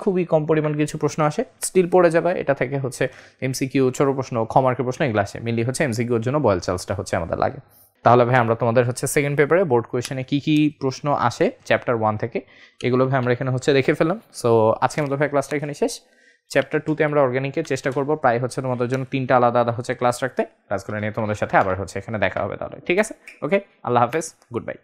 খুবই কম পরিমাণ কিছু প্রশ্ন আসে, স্টিল পড়ে যাবে। এটা থেকে হচ্ছে MCQ, ছোট প্রশ্ন, ক্ষমার্কের প্রশ্ন, এগুলো আসে। মেনলি হচ্ছে MCQর জন্য বয়েল চার্জটা হচ্ছে আমাদের লাগে। তাহলে ভাই আমরা তোমাদের হচ্ছে সেকেন্ড পেপারে বোর্ড কোয়েশনে কী প্রশ্ন আসে চ্যাপ্টার 1 থেকে, এগুলো ভাই আমরা এখানে হচ্ছে দেখে ফেললাম। সো আজকে আমাদের ভাই ক্লাসটা এখানে শেষ। চ্যাপ্টার 2তে আমরা অর্গানিকের চেষ্টা করবো প্রায় হচ্ছে তোমাদের জন্য 3টা আলাদা হচ্ছে ক্লাস রাখতে। ক্লাসগুলো নিয়ে তোমাদের সাথে আবার হচ্ছে এখানে দেখা হবে তাহলে, ঠিক আছে? ওকে, আল্লাহ হাফেজ, গুড বাই।